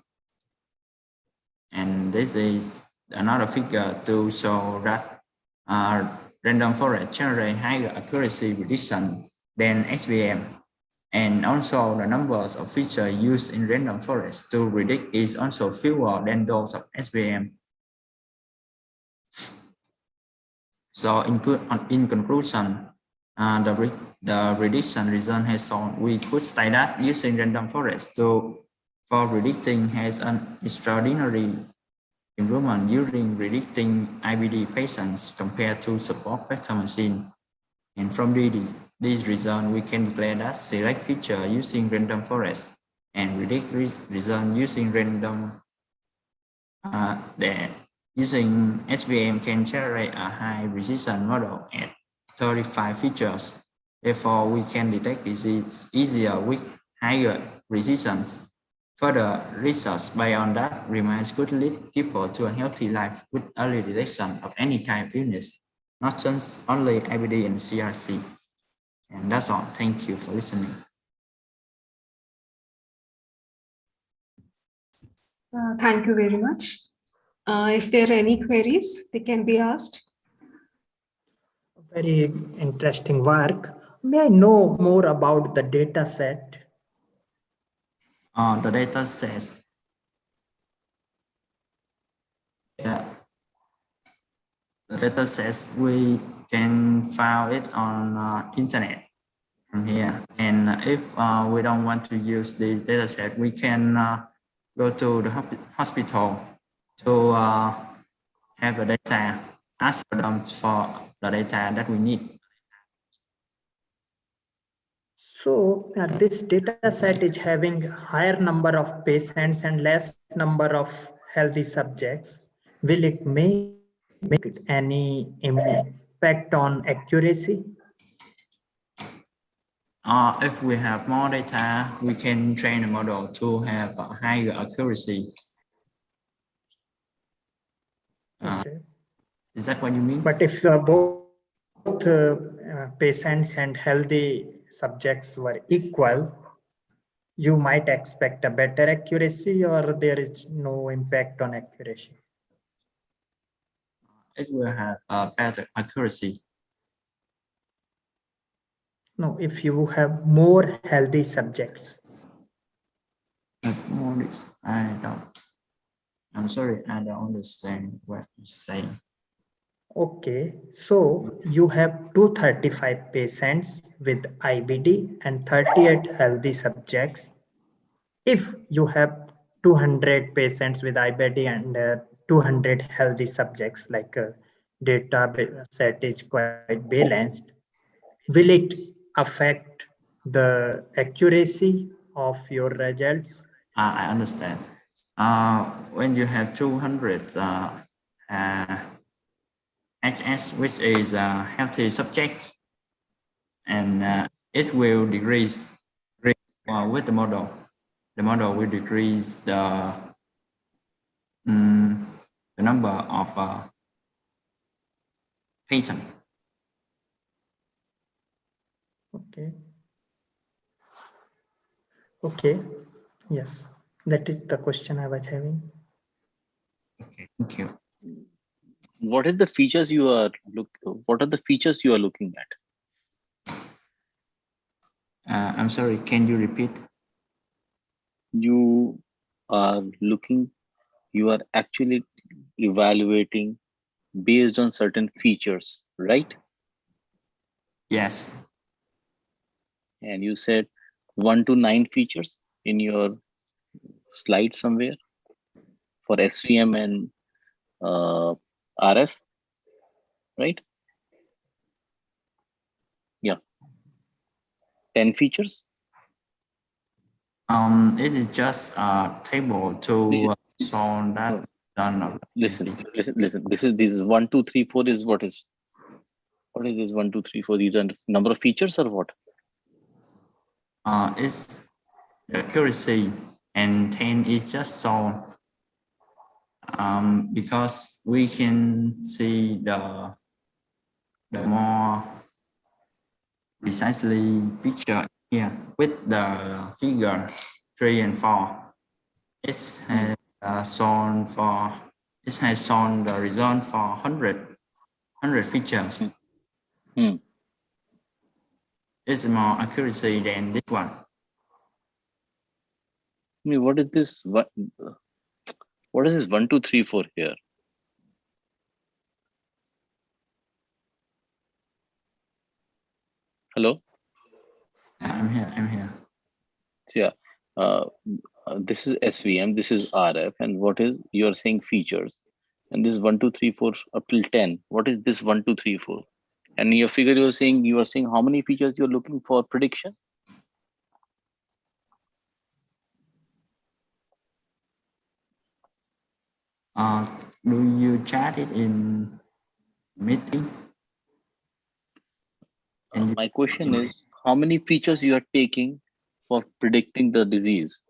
And this is another figure to show that random forest generate higher accuracy prediction than SVM. And also the numbers of features used in random forest to predict is also fewer than those of SVM. So in conclusion, the prediction result has shown we could state that using random forest for predicting has an extraordinary improvement during predicting IBD patients compared to support vector machine. And from this result, we can declare that select feature using random forest and predict result using random that using SVM can generate a high precision model at 35 features. Therefore, we can detect disease easier with higher precisions. Further research beyond that remains could lead people to a healthy life with early detection of any kind of illness, not just only IBD and CRC. And that's all. Thank you for listening. Thank you very much. If there are any queries, they can be asked. Very interesting work. May I know more about the data set? The data says, the data says we can find it on internet from here. And if we don't want to use this data set, we can go to the hospital to have the data, ask for them for the data that we need. So this data set is having higher number of patients and less number of healthy subjects. Will it make any impact on accuracy? If we have more data, we can train the model to have a higher accuracy. Okay. Is that what you mean? But if both patients and healthy subjects were equal, you might expect a better accuracy, or there is no impact on accuracy? It will have a better accuracy. No, if you have more healthy subjects. I'm sorry, I don't understand what you're saying. Okay, so you have 235 patients with IBD and 38 healthy subjects. If you have 200 patients with IBD and 200 healthy subjects, like data set is quite balanced, will it affect the accuracy of your results? I understand. When you have 200 HS, which is a healthy subject, and it will decrease with the model. The model will decrease the number of patients. Okay. Okay. Yes, that is the question I was having. Okay, thank you. What are the features you are looking at? I'm sorry, can you repeat? You are actually evaluating based on certain features, right? Yes. and you said 1 to 9 features in your slide somewhere for SVM and RF, right? Yeah, 10 features. This is just a table to show that done. Listen. This is 1, 2, 3, 4 is what is this 1, 2, 3, 4? These are number of features or what? It's the accuracy, and 10 is just shown because we can see the more precisely picture here with the figure 3 and 4. It has shown the result for 100 features. It's more accuracy than this one. I mean, what is this? What is this 1, 2, 3, 4 here? Hello? I'm here. So yeah, this is SVM, this is RF, and what is you are saying features, and this 1, 2, 3, 4 up till 10. What is this 1, 2, 3, 4? And your figure you are saying how many features you're looking for prediction? Do you chat it in meeting? My question is, how many features you are taking for predicting the disease?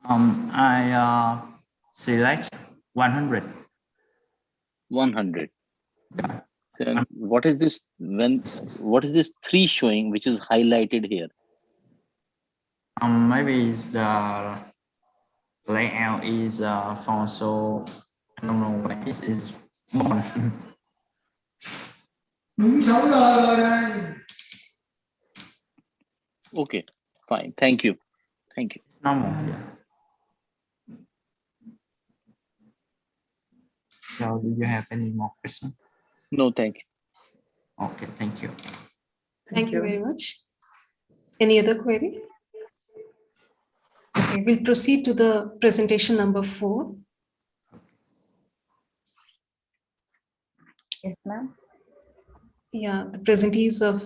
I select 100. 100. Yeah. Then what is this? What is this 3 showing, which is highlighted here? Maybe the layout is for so I don't know what this is. Okay, fine. Thank you. It's normal, yeah. So do you have any more questions? No, thank you. Okay, thank you. Thank you very much. Any other query? Okay, we'll proceed to the presentation number 4. Yes, ma'am. Yeah, the presentees of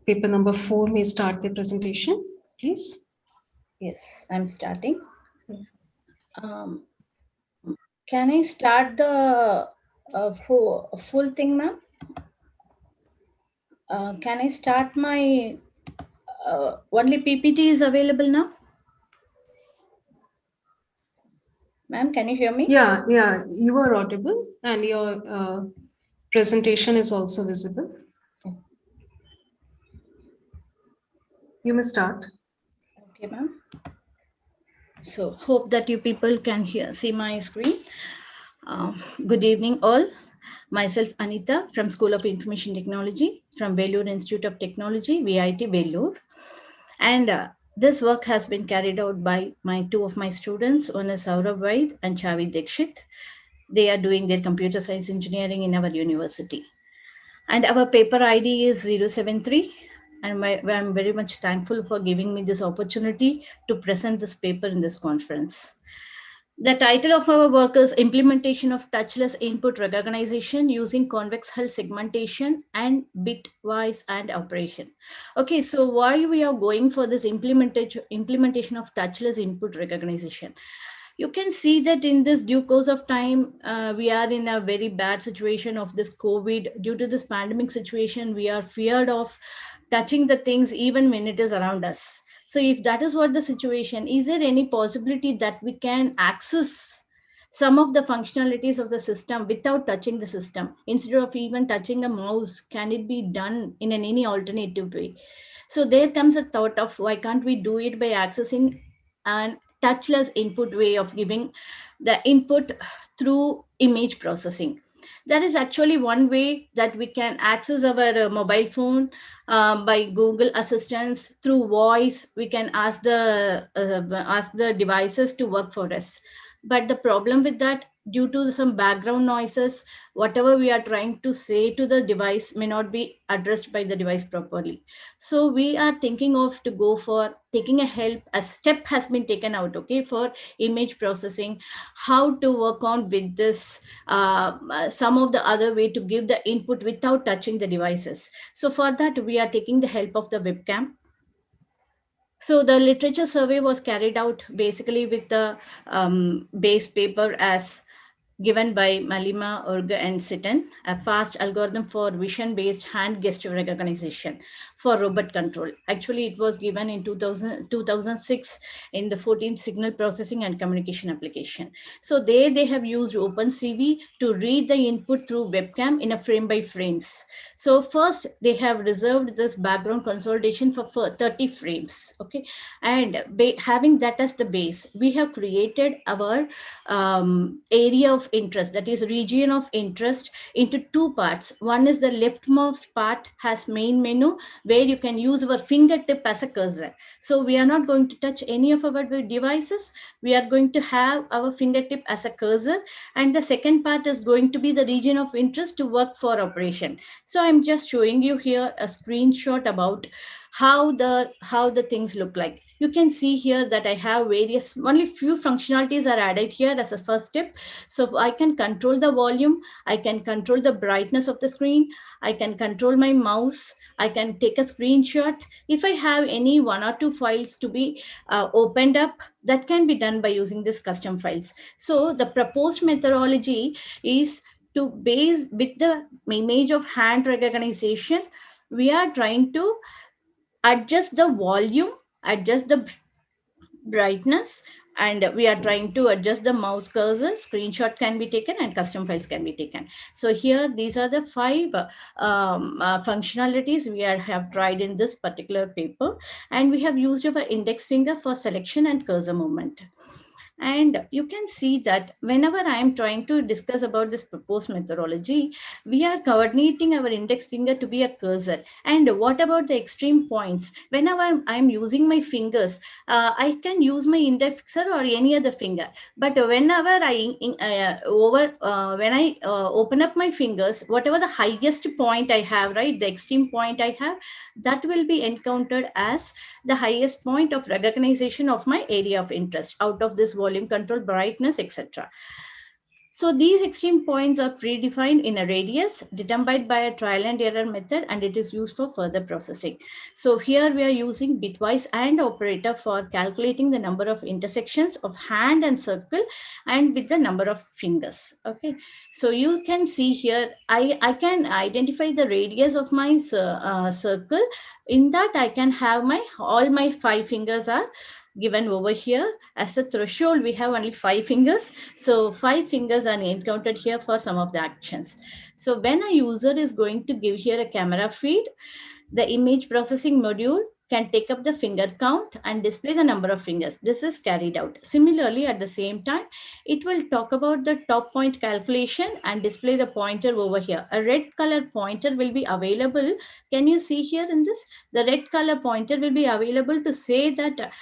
paper number 4 may start their presentation, please. Yes, I'm starting. Can I start the full thing, ma'am? Can I start my only PPT is available now? Ma'am, can you hear me? Yeah, you are audible and your presentation is also visible. You may start. Okay, ma'am. So hope that you people can see my screen. Good evening, all. Myself, Anita, from School of Information Technology, from Vellore Institute of Technology, VIT Vellore. And this work has been carried out by two of my students, one is Saurabh Vaid and Chavi Dikshit. They are doing their computer science engineering in our university. And our paper ID is 073. And I'm very much thankful for giving me this opportunity to present this paper in this conference. The title of our work is Implementation of Touchless Input Recognition Using Convex Hull Segmentation and Bitwise and Operation. Okay, so why we are going for this implementation of touchless input recognition? You can see that in this due course of time, we are in a very bad situation of this COVID. Due to this pandemic situation, we are feared of touching the things even when it is around us. So if that is what the situation, is there any possibility that we can access some of the functionalities of the system without touching the system? Instead of even touching a mouse, can it be done in any alternative way? So there comes a thought of why can't we do it by accessing an touchless input way of giving the input through image processing. That is actually one way that we can access our mobile phone by Google Assistants through voice. We can ask the devices to work for us. But the problem with that, due to some background noises, whatever we are trying to say to the device may not be addressed by the device properly. So we are thinking of to go for taking a help. A step has been taken out, okay, for image processing, how to work on with this, some of the other way to give the input without touching the devices. So for that, we are taking the help of the webcam. So the literature survey was carried out basically with the base paper as given by Malima, Urga, and Sitten, a fast algorithm for vision-based hand gesture recognition for robot control. Actually, it was given in 2006 in the 14th signal processing and communication application. So they have used OpenCV to read the input through webcam in a frame by frames. So first, they have reserved this background consolidation for 30 frames, okay? And having that as the base, we have created our area of interest, that is region of interest, into two parts. One is the leftmost part has main menu where you can use our fingertip as a cursor. So we are not going to touch any of our devices. We are going to have our fingertip as a cursor. And the second part is going to be the region of interest to work for operation. So I'm just showing you here a screenshot about how the things look like. You can see here that I have various, only few functionalities are added here as a first step. So I can control the volume, I can control the brightness of the screen, I can control my mouse, I can take a screenshot. If I have any one or two files to be opened up, that can be done by using this custom files. So the proposed methodology is to base with the image of hand recognition. We are trying to adjust the volume, adjust the brightness, and we are trying to adjust the mouse cursor. Screenshot can be taken and custom files can be taken. So here, these are the 5 functionalities we have tried in this particular paper, and we have used our index finger for selection and cursor movement. And you can see that whenever I am trying to discuss about this proposed methodology, we are coordinating our index finger to be a cursor. And what about the extreme points? Whenever I'm using my fingers, I can use my index finger or any other finger. But whenever when I open up my fingers, whatever the highest point I have, right, the extreme point I have, that will be encountered as the highest point of recognition of my area of interest out of this volume control, brightness, etc. So these extreme points are predefined in a radius determined by a trial and error method, and it is used for further processing. So here we are using bitwise and operator for calculating the number of intersections of hand and circle and with the number of fingers. Okay, so you can see here, I can identify the radius of my circle. In that, I can have all my 5 fingers are given over here. As a threshold, we have only 5 fingers. So 5 fingers are encountered here for some of the actions. So when a user is going to give here a camera feed, the image processing module can take up the finger count and display the number of fingers. This is carried out. Similarly, at the same time, it will talk about the top point calculation and display the pointer over here. A red color pointer will be available. Can you see here in this? The red color pointer will be available to say that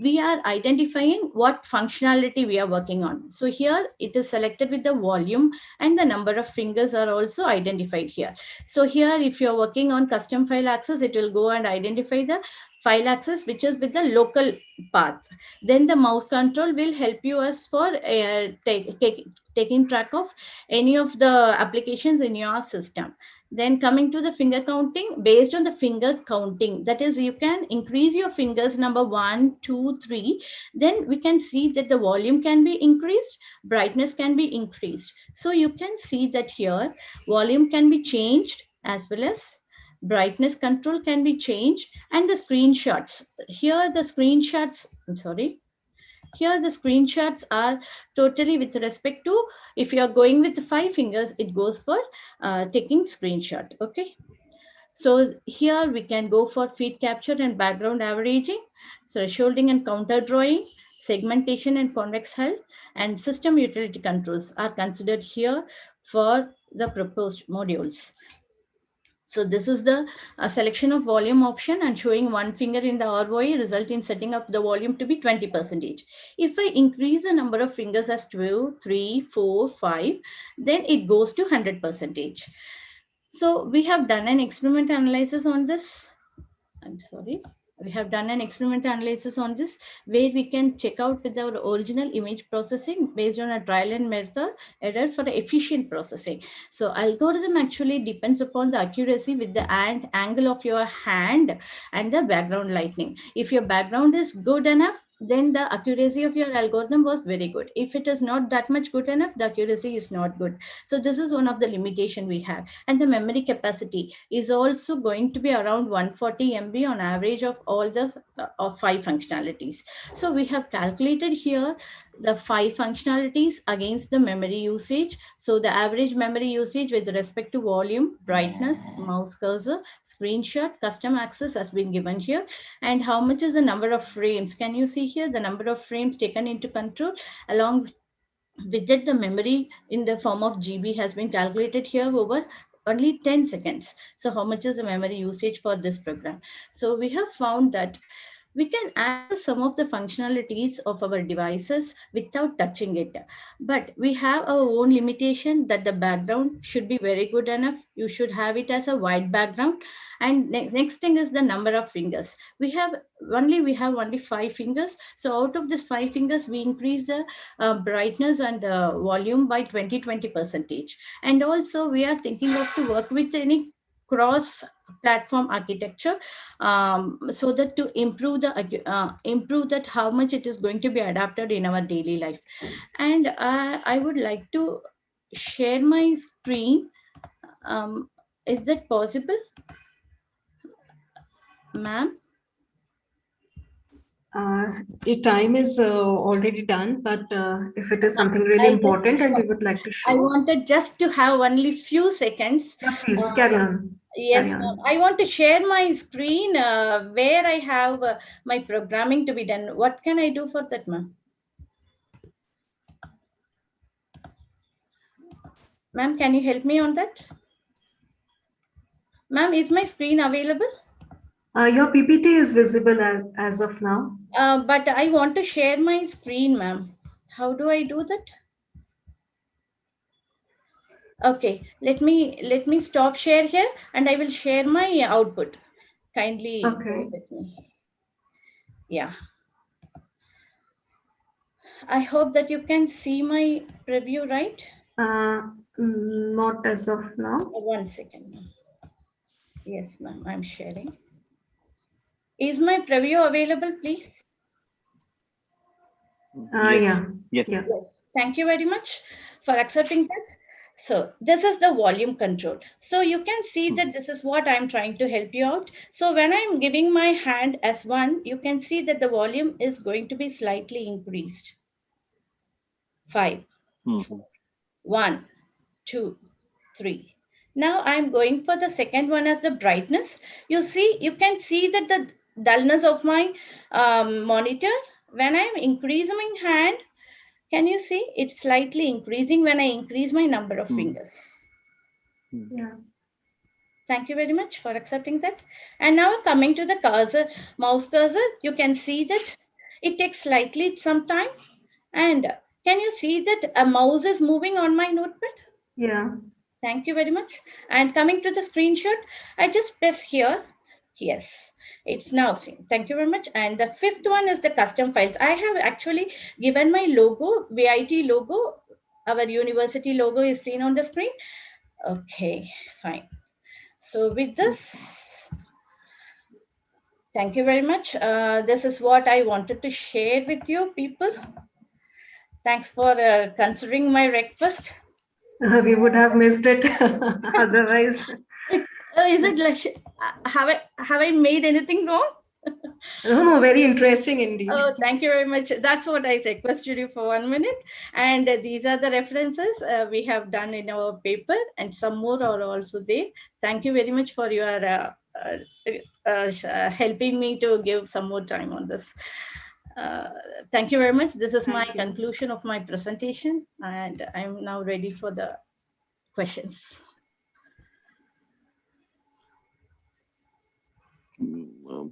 we are identifying what functionality we are working on. So here it is selected with the volume, and the number of fingers are also identified here. So here, if you're working on custom file access, it will go and identify the file access which is with the local path. Then the mouse control will help you as for taking track of any of the applications in your system. Then coming to the finger counting, based on the finger counting, that is, you can increase your fingers number 1, 2, 3. Then we can see that the volume can be increased, brightness can be increased. So you can see that here volume can be changed as well as brightness control can be changed, and the screenshots. Here the screenshots, here the screenshots are totally with respect to, if you are going with 5 fingers, it goes for taking screenshot. Okay. So here we can go for feed capture and background averaging, thresholding and counter drawing, segmentation and convex hull, and system utility controls are considered here for the proposed modules. So this is the selection of volume option, and showing one finger in the ROI result in setting up the volume to be 20%. If I increase the number of fingers as 2, 3, 4, 5, then it goes to 100%. So we have done an experiment analysis on this. I'm sorry. We have done an experimental analysis on this, where we can check out with our original image processing based on a trial and error for efficient processing. So algorithm actually depends upon the accuracy with the angle of your hand and the background lighting. If your background is good enough, then the accuracy of your algorithm was very good. If it is not that much good enough, the accuracy is not good. So this is one of the limitation we have. And the memory capacity is also going to be around 140 MB on average of all the 5 functionalities. So we have calculated here the 5 functionalities against the memory usage. So the average memory usage with respect to volume, brightness, mouse cursor, screenshot, custom access has been given here. And how much is the number of frames? Can you see here the number of frames taken into control along with it? The memory in the form of GB has been calculated here over only 10 seconds. So how much is the memory usage for this program? So we have found that we can access some of the functionalities of our devices without touching it. But we have our own limitation that the background should be very good enough. You should have it as a white background. And next thing is the number of fingers. We have only 5 fingers. So out of this 5 fingers, we increase the brightness and the volume by 20%. And also we are thinking of to work with any cross platform architecture, so that to improve that how much it is going to be adapted in our daily life. And I would like to share my screen. Is that possible, ma'am? The time is already done, but if it is something really important and you would like to show. I wanted just to have only few seconds. Yeah, please carry on. Yes, I want to share my screen where I have my programming to be done. What can I do for that, ma'am? Ma'am, can you help me on that? Ma'am, is my screen available? Your PPT is visible as of now. But I want to share my screen, ma'am. How do I do that? Okay, let me stop share here and I will share my output. Kindly bear with me. Yeah. I hope that you can see my preview, right? Not as of now. 1 second. Yes, ma'am, I'm sharing. Is my preview available, please? Yes. Yes. Yes. Thank you very much for accepting that. So this is the volume control. So you can see that this is what I'm trying to help you out. So when I'm giving my hand as 1, you can see that the volume is going to be slightly increased. 5, 4, 1, 2, 3. Now I'm going for the second one as the brightness. You can see that the dullness of my monitor, when I'm increasing my hand, can you see it's slightly increasing when I increase my number of fingers? Yeah. Thank you very much for accepting that. And now coming to the cursor, mouse cursor, you can see that it takes slightly some time. And can you see that a mouse is moving on my notepad? Yeah. Thank you very much. And coming to the screenshot, I just press here. Yes, it's now seen. Thank you very much. And the 5th one is the custom files. I have actually given my logo, VIT logo. Our university logo is seen on the screen. Okay, fine. So with this, thank you very much. This is what I wanted to share with you people. Thanks for considering my request. We would have missed it otherwise. Is it like, have I made anything wrong? No, very interesting indeed. Oh, thank you very much. That's what I requested you for 1 minute. And these are the references we have done in our paper, and some more are also there. Thank you very much for your helping me to give some more time on this. Thank you very much. This is my conclusion of my presentation, and I'm now ready for the questions. um,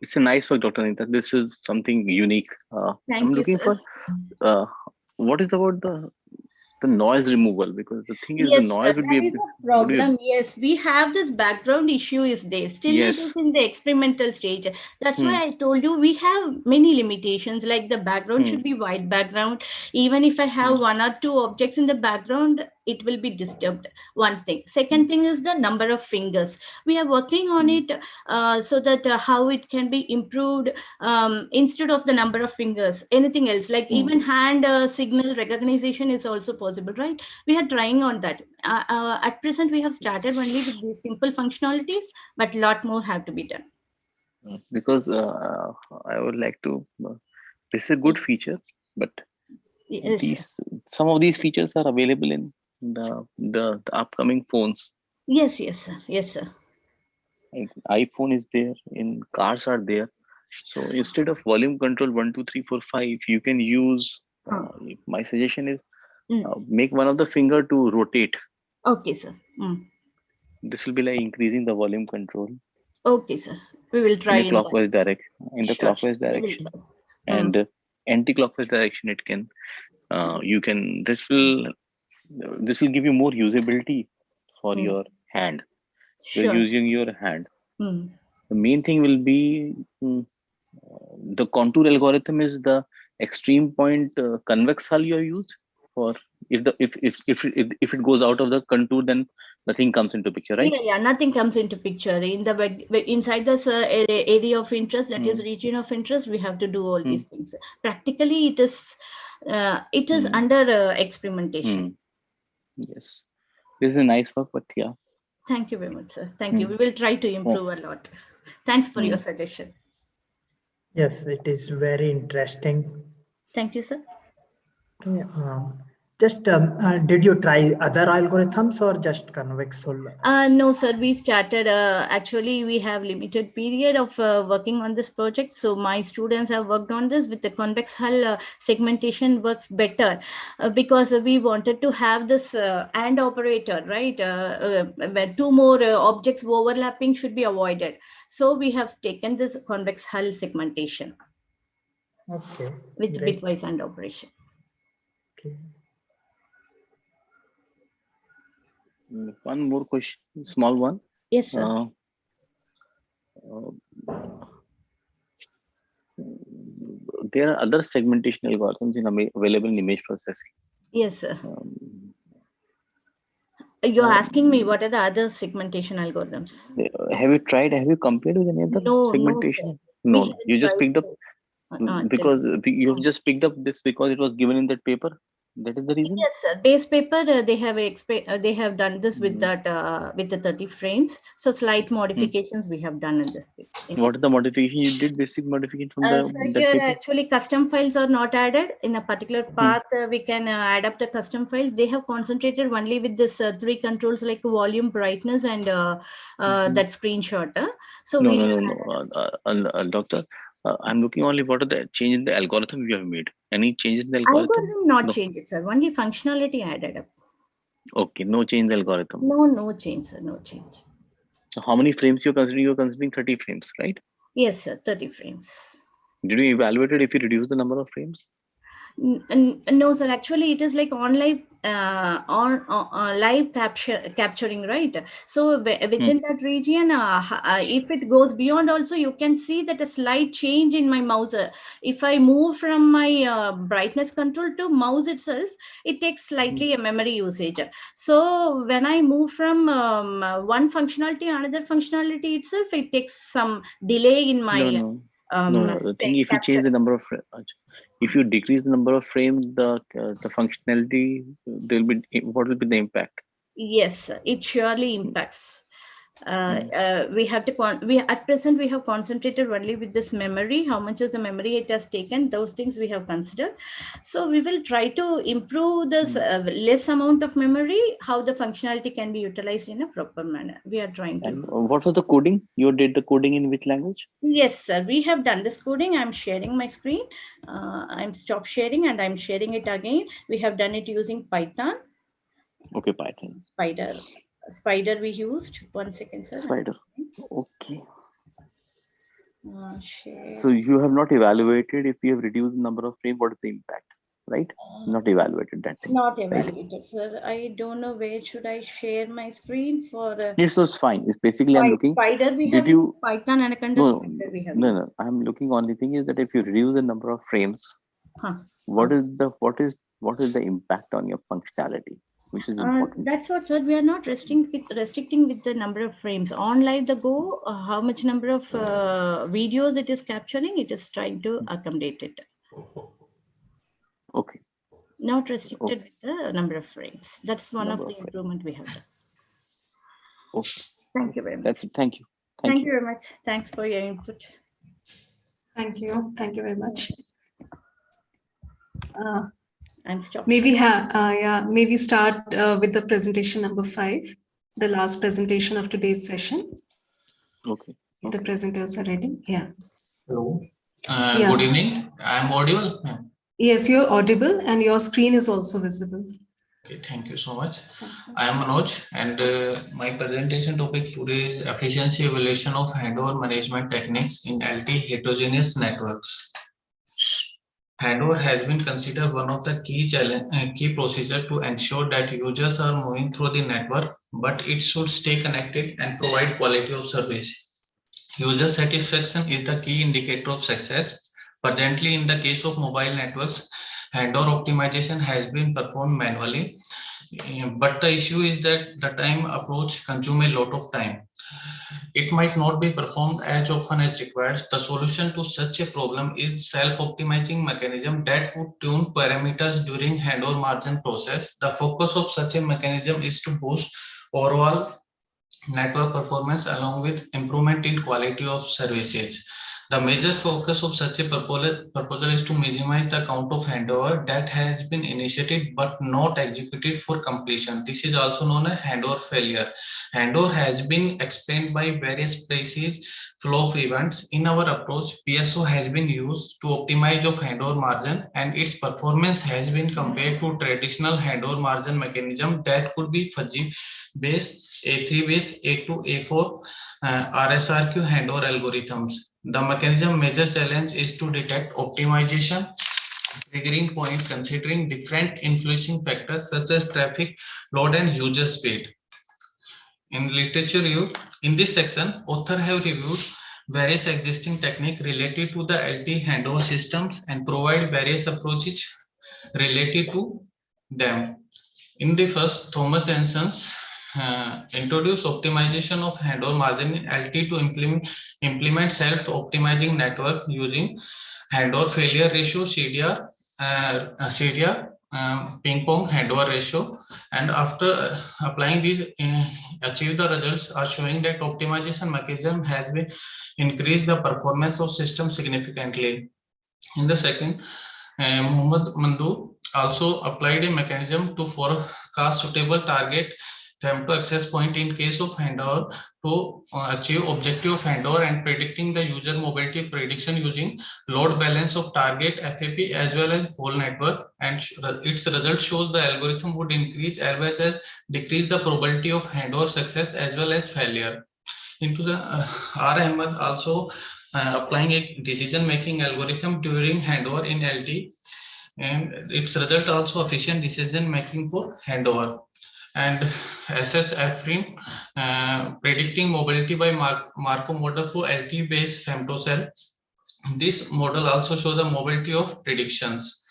it's a nice work, Dr. Anita. This is something unique. Thank I'm you, looking sir. for what is about the noise removal, because the thing is the Yes, sir, noise would be that is a problem. Yes, we have this background issue is there. Still, it is yes. in the experimental stage. That's Hmm. why I told you we have many limitations, like the background Hmm. should be white background. Even if I have one or two objects in the background, it will be disturbed. One thing. Second thing is the number of fingers. We are working on it so that how it can be improved instead of the number of fingers. Anything else, like even hand signal recognition is also possible, right? We are trying on that. At present, we have started only with these simple functionalities, but a lot more have to be done. Because I would like to. This is a good feature, but Yes, some of these features are available in the upcoming phones. yes, yes, sir. Yes, sir. Like iPhone is there, in cars are there. So instead of volume control 1, 2, 3, 4, 5, you can use. My suggestion is make one of the finger to rotate. Okay, sir. This will be like increasing the volume control. Okay, sir. We will try in the clockwise direction. In the Sure, clockwise we will direction, try. and anti-clockwise direction, it can. You can. This will give you more usability for your hand. You're Sure. using your hand. Hmm. The main thing will be the contour algorithm is the extreme point convex hull you are used for. If it goes out of the contour, then nothing comes into picture, right? Yeah, nothing comes into picture. In the inside this area of interest, that is region of interest, we have to do all these things. Practically, it is under experimentation. Yes, this is a nice work, but yeah. Thank you very much, sir. Thank you. We will try to improve a lot. Thanks for your suggestion. Yes, it is very interesting. Thank you, sir. Okay, did you try other algorithms or just convex hull? No, sir. We started. Actually, we have limited period of working on this project. So my students have worked on this with the convex hull segmentation works better because we wanted to have this AND operator, right? Where two more objects overlapping should be avoided. So we have taken this convex hull segmentation. Okay. With Great. bitwise AND operation. Okay. One more question, small one. Yes, sir. There are other segmentation algorithms available in image processing. Yes, sir. You're asking me what are the other segmentation algorithms? Have you compared with any other segmentation? No, you just picked up because you have just picked up this because it was given in that paper. That is the reason. Yes, sir. Base paper they have done this with that with the 30 frames. So slight modifications we have done in this paper. What is the modification you did? Basic modification from So here paper? actually custom files are not added in a particular path. We can add up the custom files. They have concentrated only with this three controls like volume, brightness, and that screenshot. So no, doctor. I'm looking only what are the change in the algorithm you have made. Any change in the algorithm? Algorithm not changed, sir. Only functionality added up. Okay, no change in the algorithm. No change, sir. No change. So how many frames you're considering? You're considering 30 frames, right? Yes, sir. 30 frames. Did you evaluate it if you reduce the number of frames? No, sir. Actually, it is like on live live capturing, right? So within that region, if it goes beyond, also you can see that a slight change in my mouse. If I move from my brightness control to mouse itself, it takes slightly a memory usage. So when I move from one functionality to another functionality itself, it takes some delay in my. No. The thing, if you change the number of if you decrease the number of frames, the functionality, what will be the impact? Yes, it surely impacts. We have to at present we have concentrated only with this memory. How much is the memory it has taken? Those things we have considered. So we will try to improve this less amount of memory. How the functionality can be utilized in a proper manner. We are trying to. And what was the coding? You did the coding in which language? Yes, sir. We have done this coding. I'm sharing my screen. I'm stop sharing and I'm sharing it again. We have done it using Python. Okay, Python. Spider. spider we used. 1 second, sir. Spider. Okay. Share. So you have not evaluated if you have reduced the number of frames, what is the impact, right? Not evaluated that thing. Not right? evaluated, sir. I don't know where should I share my screen for. Yes, so it's fine. It's basically I'm looking. Spider we Did have you? used, Python Anaconda No, spider we have no, used. no. I'm looking. Only thing is that if you reduce the number of frames, what is the impact on your functionality, which is important. That's what, sir. We are not restricting with the number of frames. On live the go, how much number of videos it is capturing, it is trying to accommodate it. Okay. Not restricted with the number of frames. That's one of the improvement we have done. Okay. Thank you very much. That's it. Thank you. Thank you very much. Thanks for your input. Thank you. Thank you very much. I'm stopped. Maybe start with the presentation number 5, the last presentation of today's session. Okay. The presenters are ready. Yeah. Hello. Good evening. I'm audible. Yes, you're audible and your screen is also visible. Okay, thank you so much. I am Manoj and my presentation topic today is efficiency evaluation of handover management techniques in LT heterogeneous networks. Handover has been considered one of the key procedures to ensure that users are moving through the network, but it should stay connected and provide quality of service. User satisfaction is the key indicator of success. Presently, in the case of mobile networks, handover optimization has been performed manually, but the issue is that the time approach consumes a lot of time. It might not be performed as often as required. The solution to such a problem is self-optimizing mechanism that would tune parameters during handover margin process. The focus of such a mechanism is to boost overall network performance along with improvement in quality of services. The major focus of such a proposal is to minimize the count of handover that has been initiated but not executed for completion. This is also known as handover failure. Handover has been explained by various species flow of events. In our approach, PSO has been used to optimize of handover margin, and its performance has been compared to traditional handover margin mechanism that could be fuzzy based A3 based A2 A4 RSRQ handover algorithms. The mechanism major challenge is to detect optimization triggering point considering different influencing factors such as traffic load and user speed. In literature review, in this section, authors have reviewed various existing techniques related to the LT handover systems and provide various approaches related to them. In the first, Thomas Anson's introduce optimization of handover margin in LT to implement self-optimizing network using handover failure ratio CDR, ping pong handover ratio, and after applying these, achieve the results are showing that optimization mechanism has been increased the performance of system significantly. In the second, Muhammad Mandu also applied a mechanism to forecast suitable target femto access point in case of handover to achieve objective of handover and predicting the user mobility prediction using load balance of target FAP as well as whole network, and its result shows the algorithm would increase as well as decrease the probability of handover success as well as failure. Into the R. Ahmed also applying a decision making algorithm during handover in LT, and its result also efficient decision making for handover. And as such, Afrin predicting mobility by Markov model for LT based femtocell. This model also shows the mobility of predictions.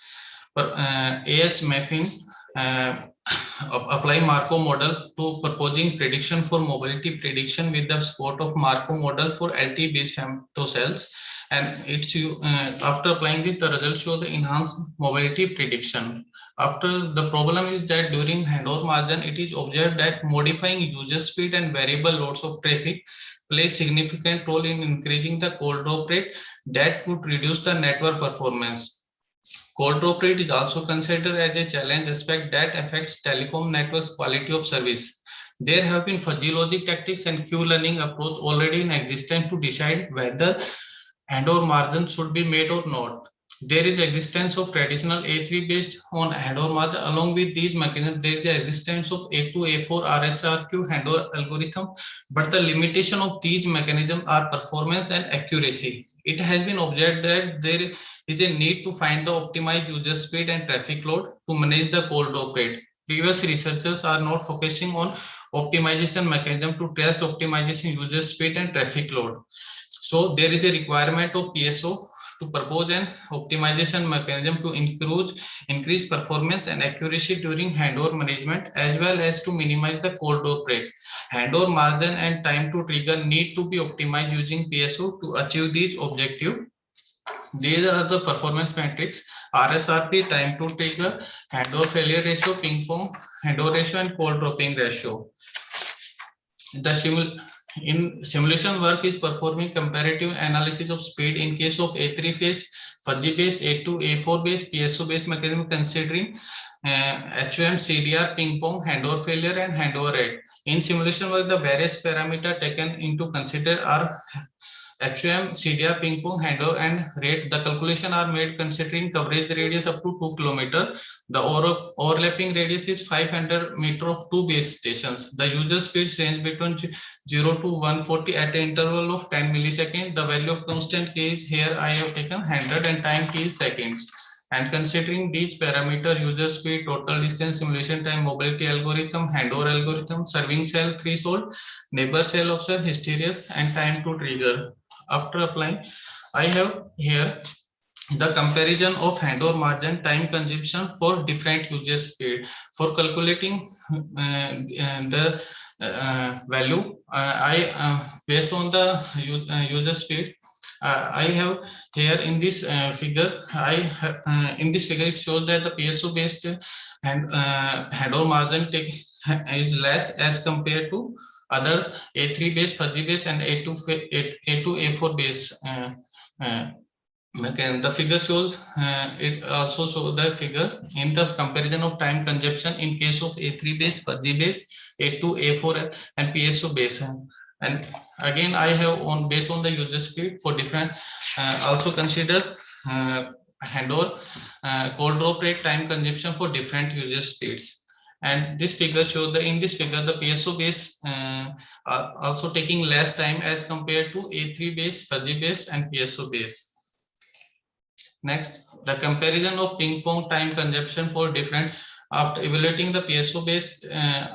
For AH mapping, apply Markov model to proposing prediction for mobility prediction with the support of Markov model for LT based femtocells, and it's after applying this, the results show the enhanced mobility prediction. After the problem is that during handover margin, it is observed that modifying user speed and variable loads of traffic play significant role in increasing the call drop rate that would reduce the network performance. Call drop rate is also considered as a challenge aspect that affects telecom networks quality of service. There have been fuzzy logic tactics and Q-learning approach already in existence to decide whether handover margin should be made or not. there is existence of traditional A3 based on handover margin. Along with these mechanisms, there is the existence of A2, A4 RSRQ handover algorithm. But the limitation of these mechanisms are performance and accuracy. It has been observed that there is a need to find the optimized user speed and traffic load to manage the cold drop rate. Previous researchers are not focusing on optimization mechanism to test optimization user speed and traffic load. So there is a requirement of PSO to propose an optimization mechanism to increase performance and accuracy during handover management, as well as to minimize the cold drop rate. Handover margin and time to trigger need to be optimized using PSO to achieve these objectives. These are the performance metrics: RSRP, time to trigger, handover failure ratio, ping pong handover ratio, and cold dropping ratio. In simulation work is performing comparative analysis of speed in case of A3 based, fuzzy based, A2, A4 based, PSO based mechanism, considering HOM, CDR, ping pong, handover failure, and handover rate. In simulation work, the various parameters taken into consider are HOM, CDR, ping pong, handover, and rate. The calculation are made considering coverage radius up to 2 km. The overlapping radius is 500 meter of two base stations. The user speeds range between 0 to 140 at an interval of 10 milliseconds. The value of constant k is here I have taken 100 and time k is seconds. And considering these parameters, user speed, total distance, simulation time, mobility algorithm, handover algorithm, serving cell threshold, neighbor cell offset, hysteresis, and time to trigger. After applying, I have here the comparison of handover margin time consumption for different user speed. For calculating the value, based on the user speed, I have here in this figure. In this figure it shows that the PSO based handover margin is less as compared to other A3 base, fuzzy base, and A2, A4 base. The figure shows it also shows the figure in the comparison of time consumption in case of A3 base, fuzzy base, A2, A4, and PSO base. And again, I have on based on the user speed for different. Also consider handover cold drop rate time consumption for different user speeds. And this figure shows in this figure the PSO base also taking less time as compared to A3 base, fuzzy base, and PSO base. Next, the comparison of ping pong time consumption for different. After evaluating the PSO base,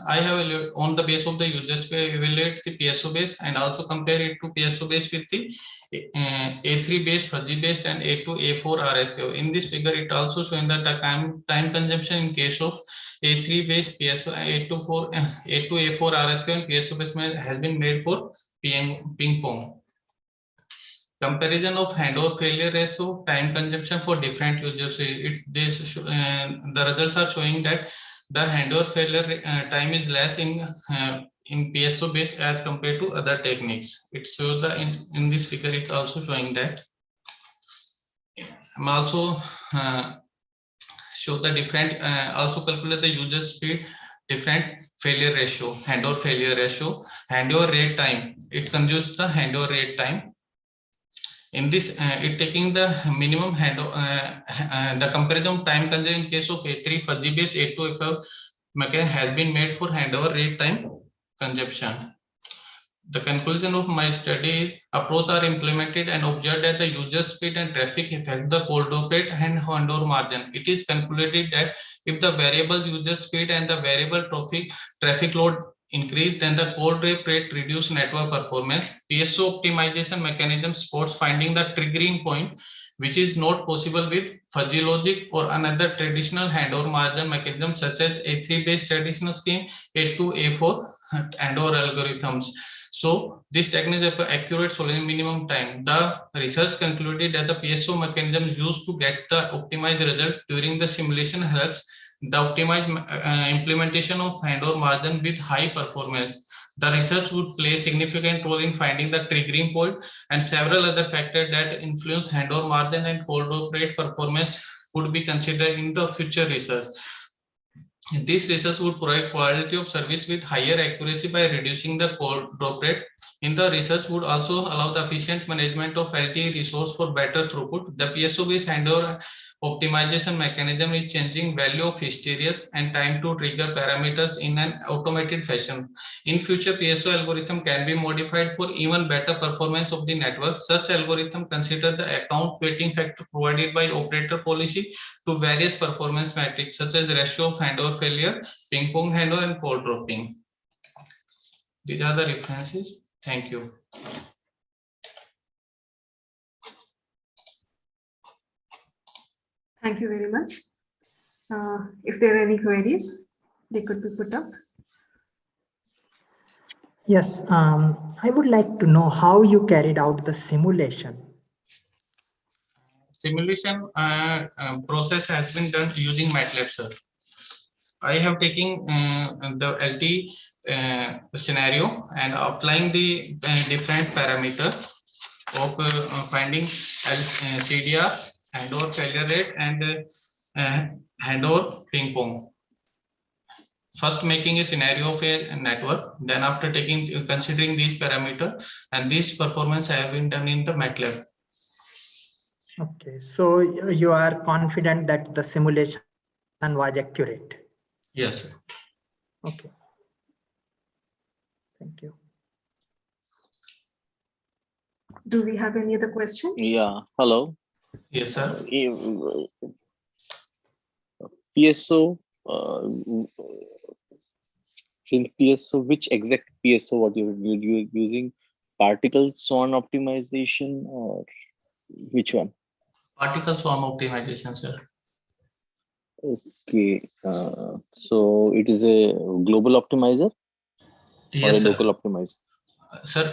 I have on the base of the user space evaluate the PSO base and also compare it to PSO base with the A3 base, fuzzy based, and A2, A4 RSQ. In this figure, it also showing that the time consumption in case of A3 base, PSO, A2, A4 RSQ, and PSO base has been made for ping pong. Comparison of handover failure ratio, time consumption for different users. The results are showing that the handover failure time is less in PSO based as compared to other techniques. It shows in this figure. It's also showing that. I'm also show the different. Also calculate the user speed, different failure ratio, handover failure ratio, handover rate time. It consumes the handover rate time. In this, it taking the minimum the comparison time consumption in case of A3 fuzzy base, A2 F mechanism has been made for handover rate time consumption. The conclusion of my study is approach are implemented and observed that the user speed and traffic affect the cold drop rate and handover margin. It is concluded that if the variable user speed and the variable traffic load increase, then the cold drop rate reduce network performance. PSO optimization mechanism supports finding the triggering point, which is not possible with fuzzy logic or another traditional handover margin mechanism such as A3 based traditional scheme, A2, A4 handover algorithms. So this technique is accurate solution minimum time. The research concluded that the PSO mechanism used to get the optimized result during the simulation helps the optimized implementation of handover margin with high performance. The research would play a significant role in finding the triggering point, and several other factors that influence handover margin and cold drop rate performance would be considered in the future research. This research would provide quality of service with higher accuracy by reducing the cold drop rate. In the research would also allow the efficient management of LTE resource for better throughput. The PSO-based handover optimization mechanism is changing value of hysteresis and time to trigger parameters in an automated fashion. In future, PSO algorithm can be modified for even better performance of the network. Such algorithm consider the account weighting factor provided by operator policy to various performance metrics such as ratio of handover failure, ping pong handover, and call dropping. These are the references. Thank you. Thank you very much. If there are any queries, they could be put up. Yes, I would like to know how you carried out the simulation. Simulation process has been done using MATLAB, sir. I have taken the LT scenario and applying the different parameter of finding CDR, handover failure rate, and handover ping pong. First making a scenario of a network, then after considering these parameters, and this performance have been done in the MATLAB. Okay, so you are confident that the simulation was accurate? Yes, sir. Okay. Thank you. Do we have any other question? Yeah, hello. Yes, sir. PSO, in PSO, which exact PSO, what you're using? Particle swarm optimization or which one? Particle swarm optimization, sir. Okay, so it is a global optimizer or a Yes, sir. local optimizer? Sir,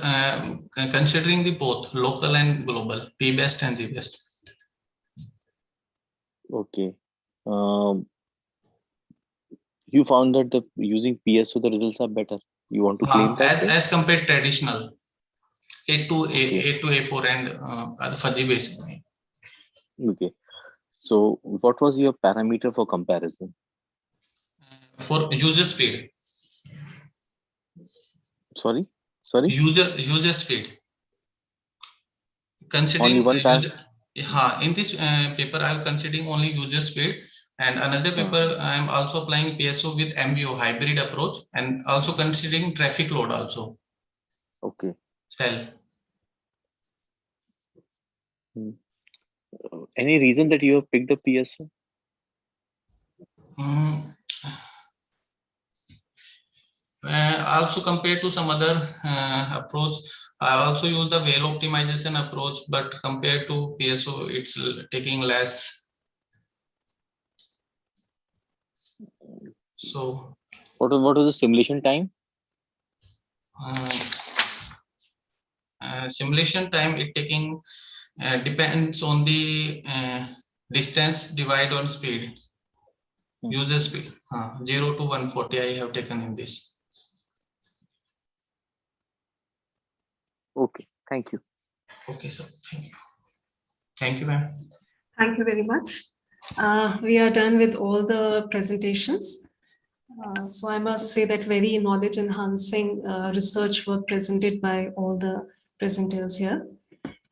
considering the both local and global, P-best and G-best. Okay. You found that using PSO the results are better. You want to claim that? As compared traditional A to Okay. A4 and fuzzy base. Okay. So what was your parameter for comparison? For user speed. Sorry. User speed. Considering only one in this paper, I am considering only user speed, and another paper I am also applying PSO with MBO hybrid approach, and also considering traffic load also. Okay. Cell. Any reason that you have picked the PSO? Also compared to some other approach, I also use the well optimization approach, but compared to PSO, it's taking less. So, what was the simulation time? Simulation time it taking depends on the distance divided on speed. User speed 0 to 140 I have taken in this. Okay, thank you. Okay, sir. Thank you. Thank you, ma'am. Thank you very much. We are done with all the presentations. So I must say that very knowledge enhancing research work presented by all the presenters here.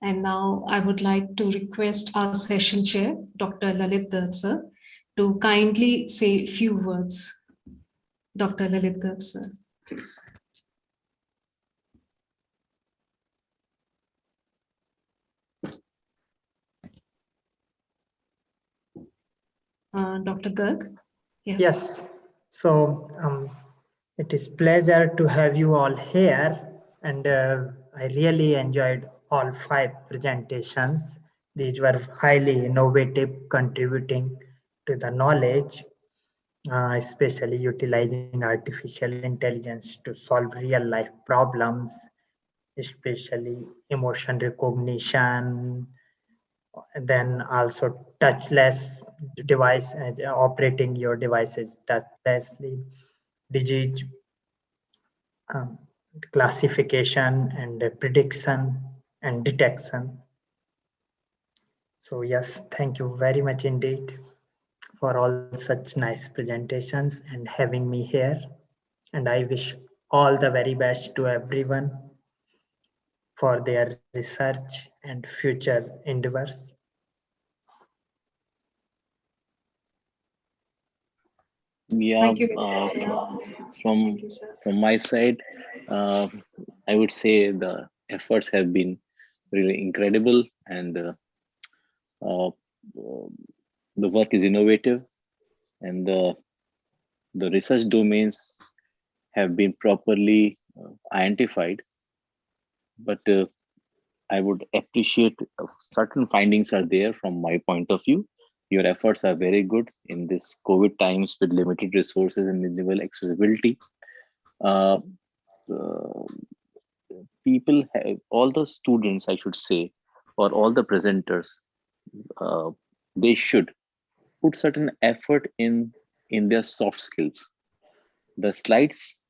And now I would like to request our session chair, Dr. Lalit Garg sir, to kindly say a few words. Dr. Lalit Garg sir, please. Dr. Garg? Yeah. Yes. So it is pleasure to have you all here, and I really enjoyed all 5 presentations. These were highly innovative, contributing to the knowledge, especially utilizing artificial intelligence to solve real life problems, especially emotion recognition, and then also touchless device, operating your devices touchlessly, disease classification and prediction and detection. So yes, thank you very much indeed for all such nice presentations and having me here. And I wish all the very best to everyone. for their research and future endeavors? Yeah, Thank you very much, sir. from Thank you, sir. from my side, I would say the efforts have been really incredible, and uh, the work is innovative, and the research domains have been properly identified. But I would appreciate certain findings are there from my point of view. Your efforts are very good in this COVID times with limited resources and minimal accessibility. Uh, uh, People have, all the students, I should say, or all the presenters, uh, they should put certain effort in their soft skills. The slides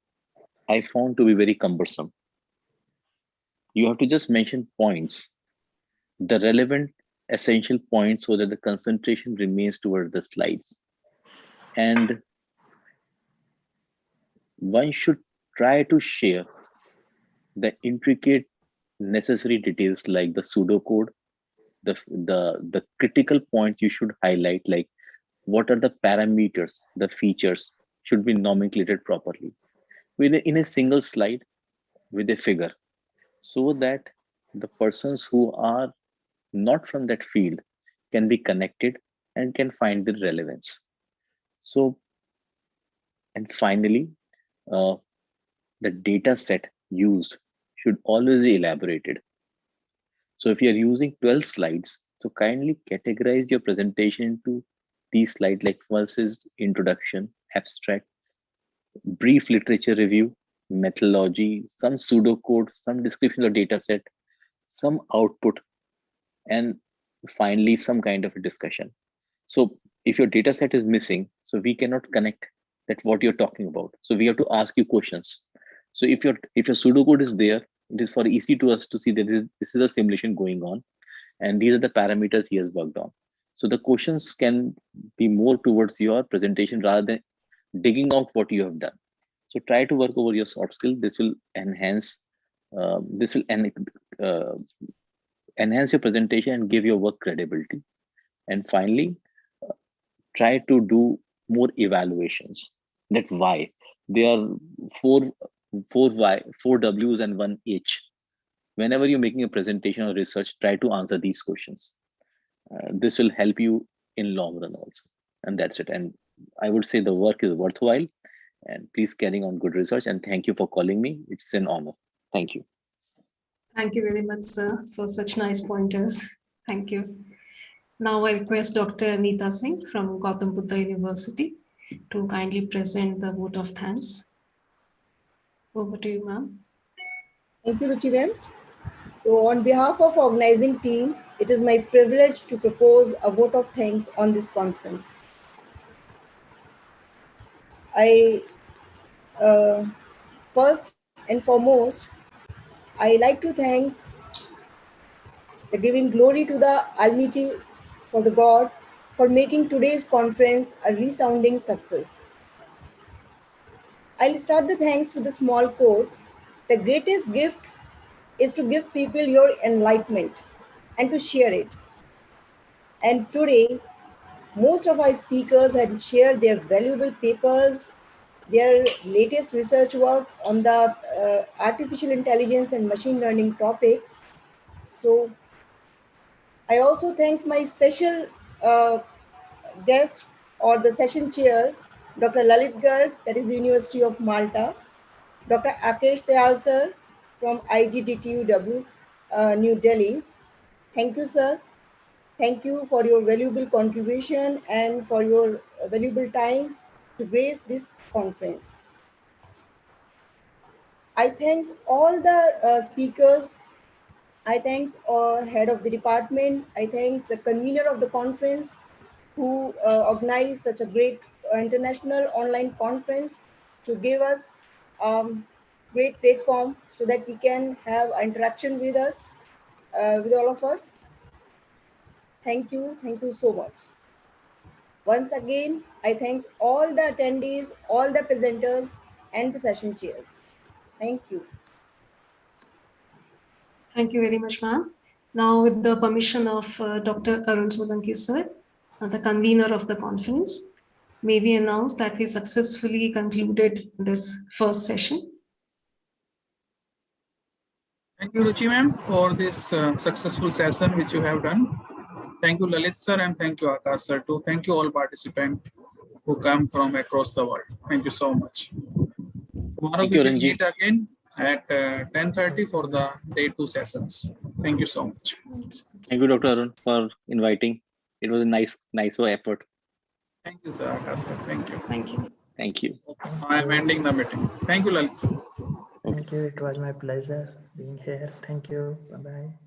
I found to be very cumbersome. You have to just mention points, the relevant essential points, so that the concentration remains toward the slides. And one should try to share the intricate necessary details like the pseudocode, the critical points you should highlight, like what are the parameters, the features should be nomenclated properly in a single slide with a figure, so that the persons who are not from that field can be connected and can find the relevance. So, and finally, uh, the data set used should always be elaborated. So if you're using 12 slides, so kindly categorize your presentation into these slides, like first is introduction, abstract, brief literature review, methodology, some pseudocode, some description of data set, some output, and finally some kind of a discussion. So if your data set is missing, so we cannot connect that what you're talking about. So we have to ask you questions. So if your pseudocode is there, it is for easy to us to see that this is a simulation going on, and these are the parameters he has worked on. So the questions can be more towards your presentation rather than digging out what you have done. So try to work over your soft skill. This will enhance. This will uh, enhance your presentation and give your work credibility. And finally, try to do more evaluations. That's why there are four W's and one H. Whenever you're making a presentation or research, try to answer these questions. This will help you in long run also. And that's it. And I would say the work is worthwhile, and please carry on good research. And thank you for calling me. It's an honor. Thank you. Thank you very much, sir, for such nice pointers. Thank you. Now I request Dr. Anita Singh from Gautam Buddha University to kindly present the vote of thanks. Over to you, ma'am. Thank you, Ruchi ma'am. So on behalf of organizing team, it is my privilege to propose a vote of thanks on this conference. I first and foremost, I like to thank giving glory to the Almighty for the God for making today's conference a resounding success. I'll start the thanks with the small quotes. The greatest gift is to give people your enlightenment and to share it. And today, most of our speakers had shared their valuable papers, their latest research work on the artificial intelligence and machine learning topics. So I also thank my special guest or the session chair, Dr. Lalit Garg, that is University of Malta, Dr. Akesh Dayal sir from IGDTUW, New Delhi. Thank you, sir. Thank you for your valuable contribution and for your valuable time to grace this conference. I thank all the speakers. I thank head of the department. I thank the convener of the conference who organized such a great international online conference to give us great platform so that we can have interaction with us, with all of us. Thank you so much. Once again, I thank all the attendees, all the presenters, and the session chairs. Thank you. Thank you very much, ma'am. Now, with the permission of Dr. Arun Solanki, sir, the convener of the conference, may we announce that we successfully concluded this first session. Thank you, Ruchi ma'am, for this successful session which you have done. Thank you, Lalit sir, and thank you, Akash sir, too. Thank you all participants who come from across the world. Thank you so much. Tomorrow Thank we you, will Ranjit. meet again at 10:30 for the day 2 sessions. Thank you so much. Thank you, Dr. Arun, for inviting. It was a nice effort. Thank you, sir. Akash sir. Thank you. Thank you. Thank you. I am ending the meeting. Thank you, Lalit sir. Thank you. It was my pleasure being here. Thank you. Bye-bye.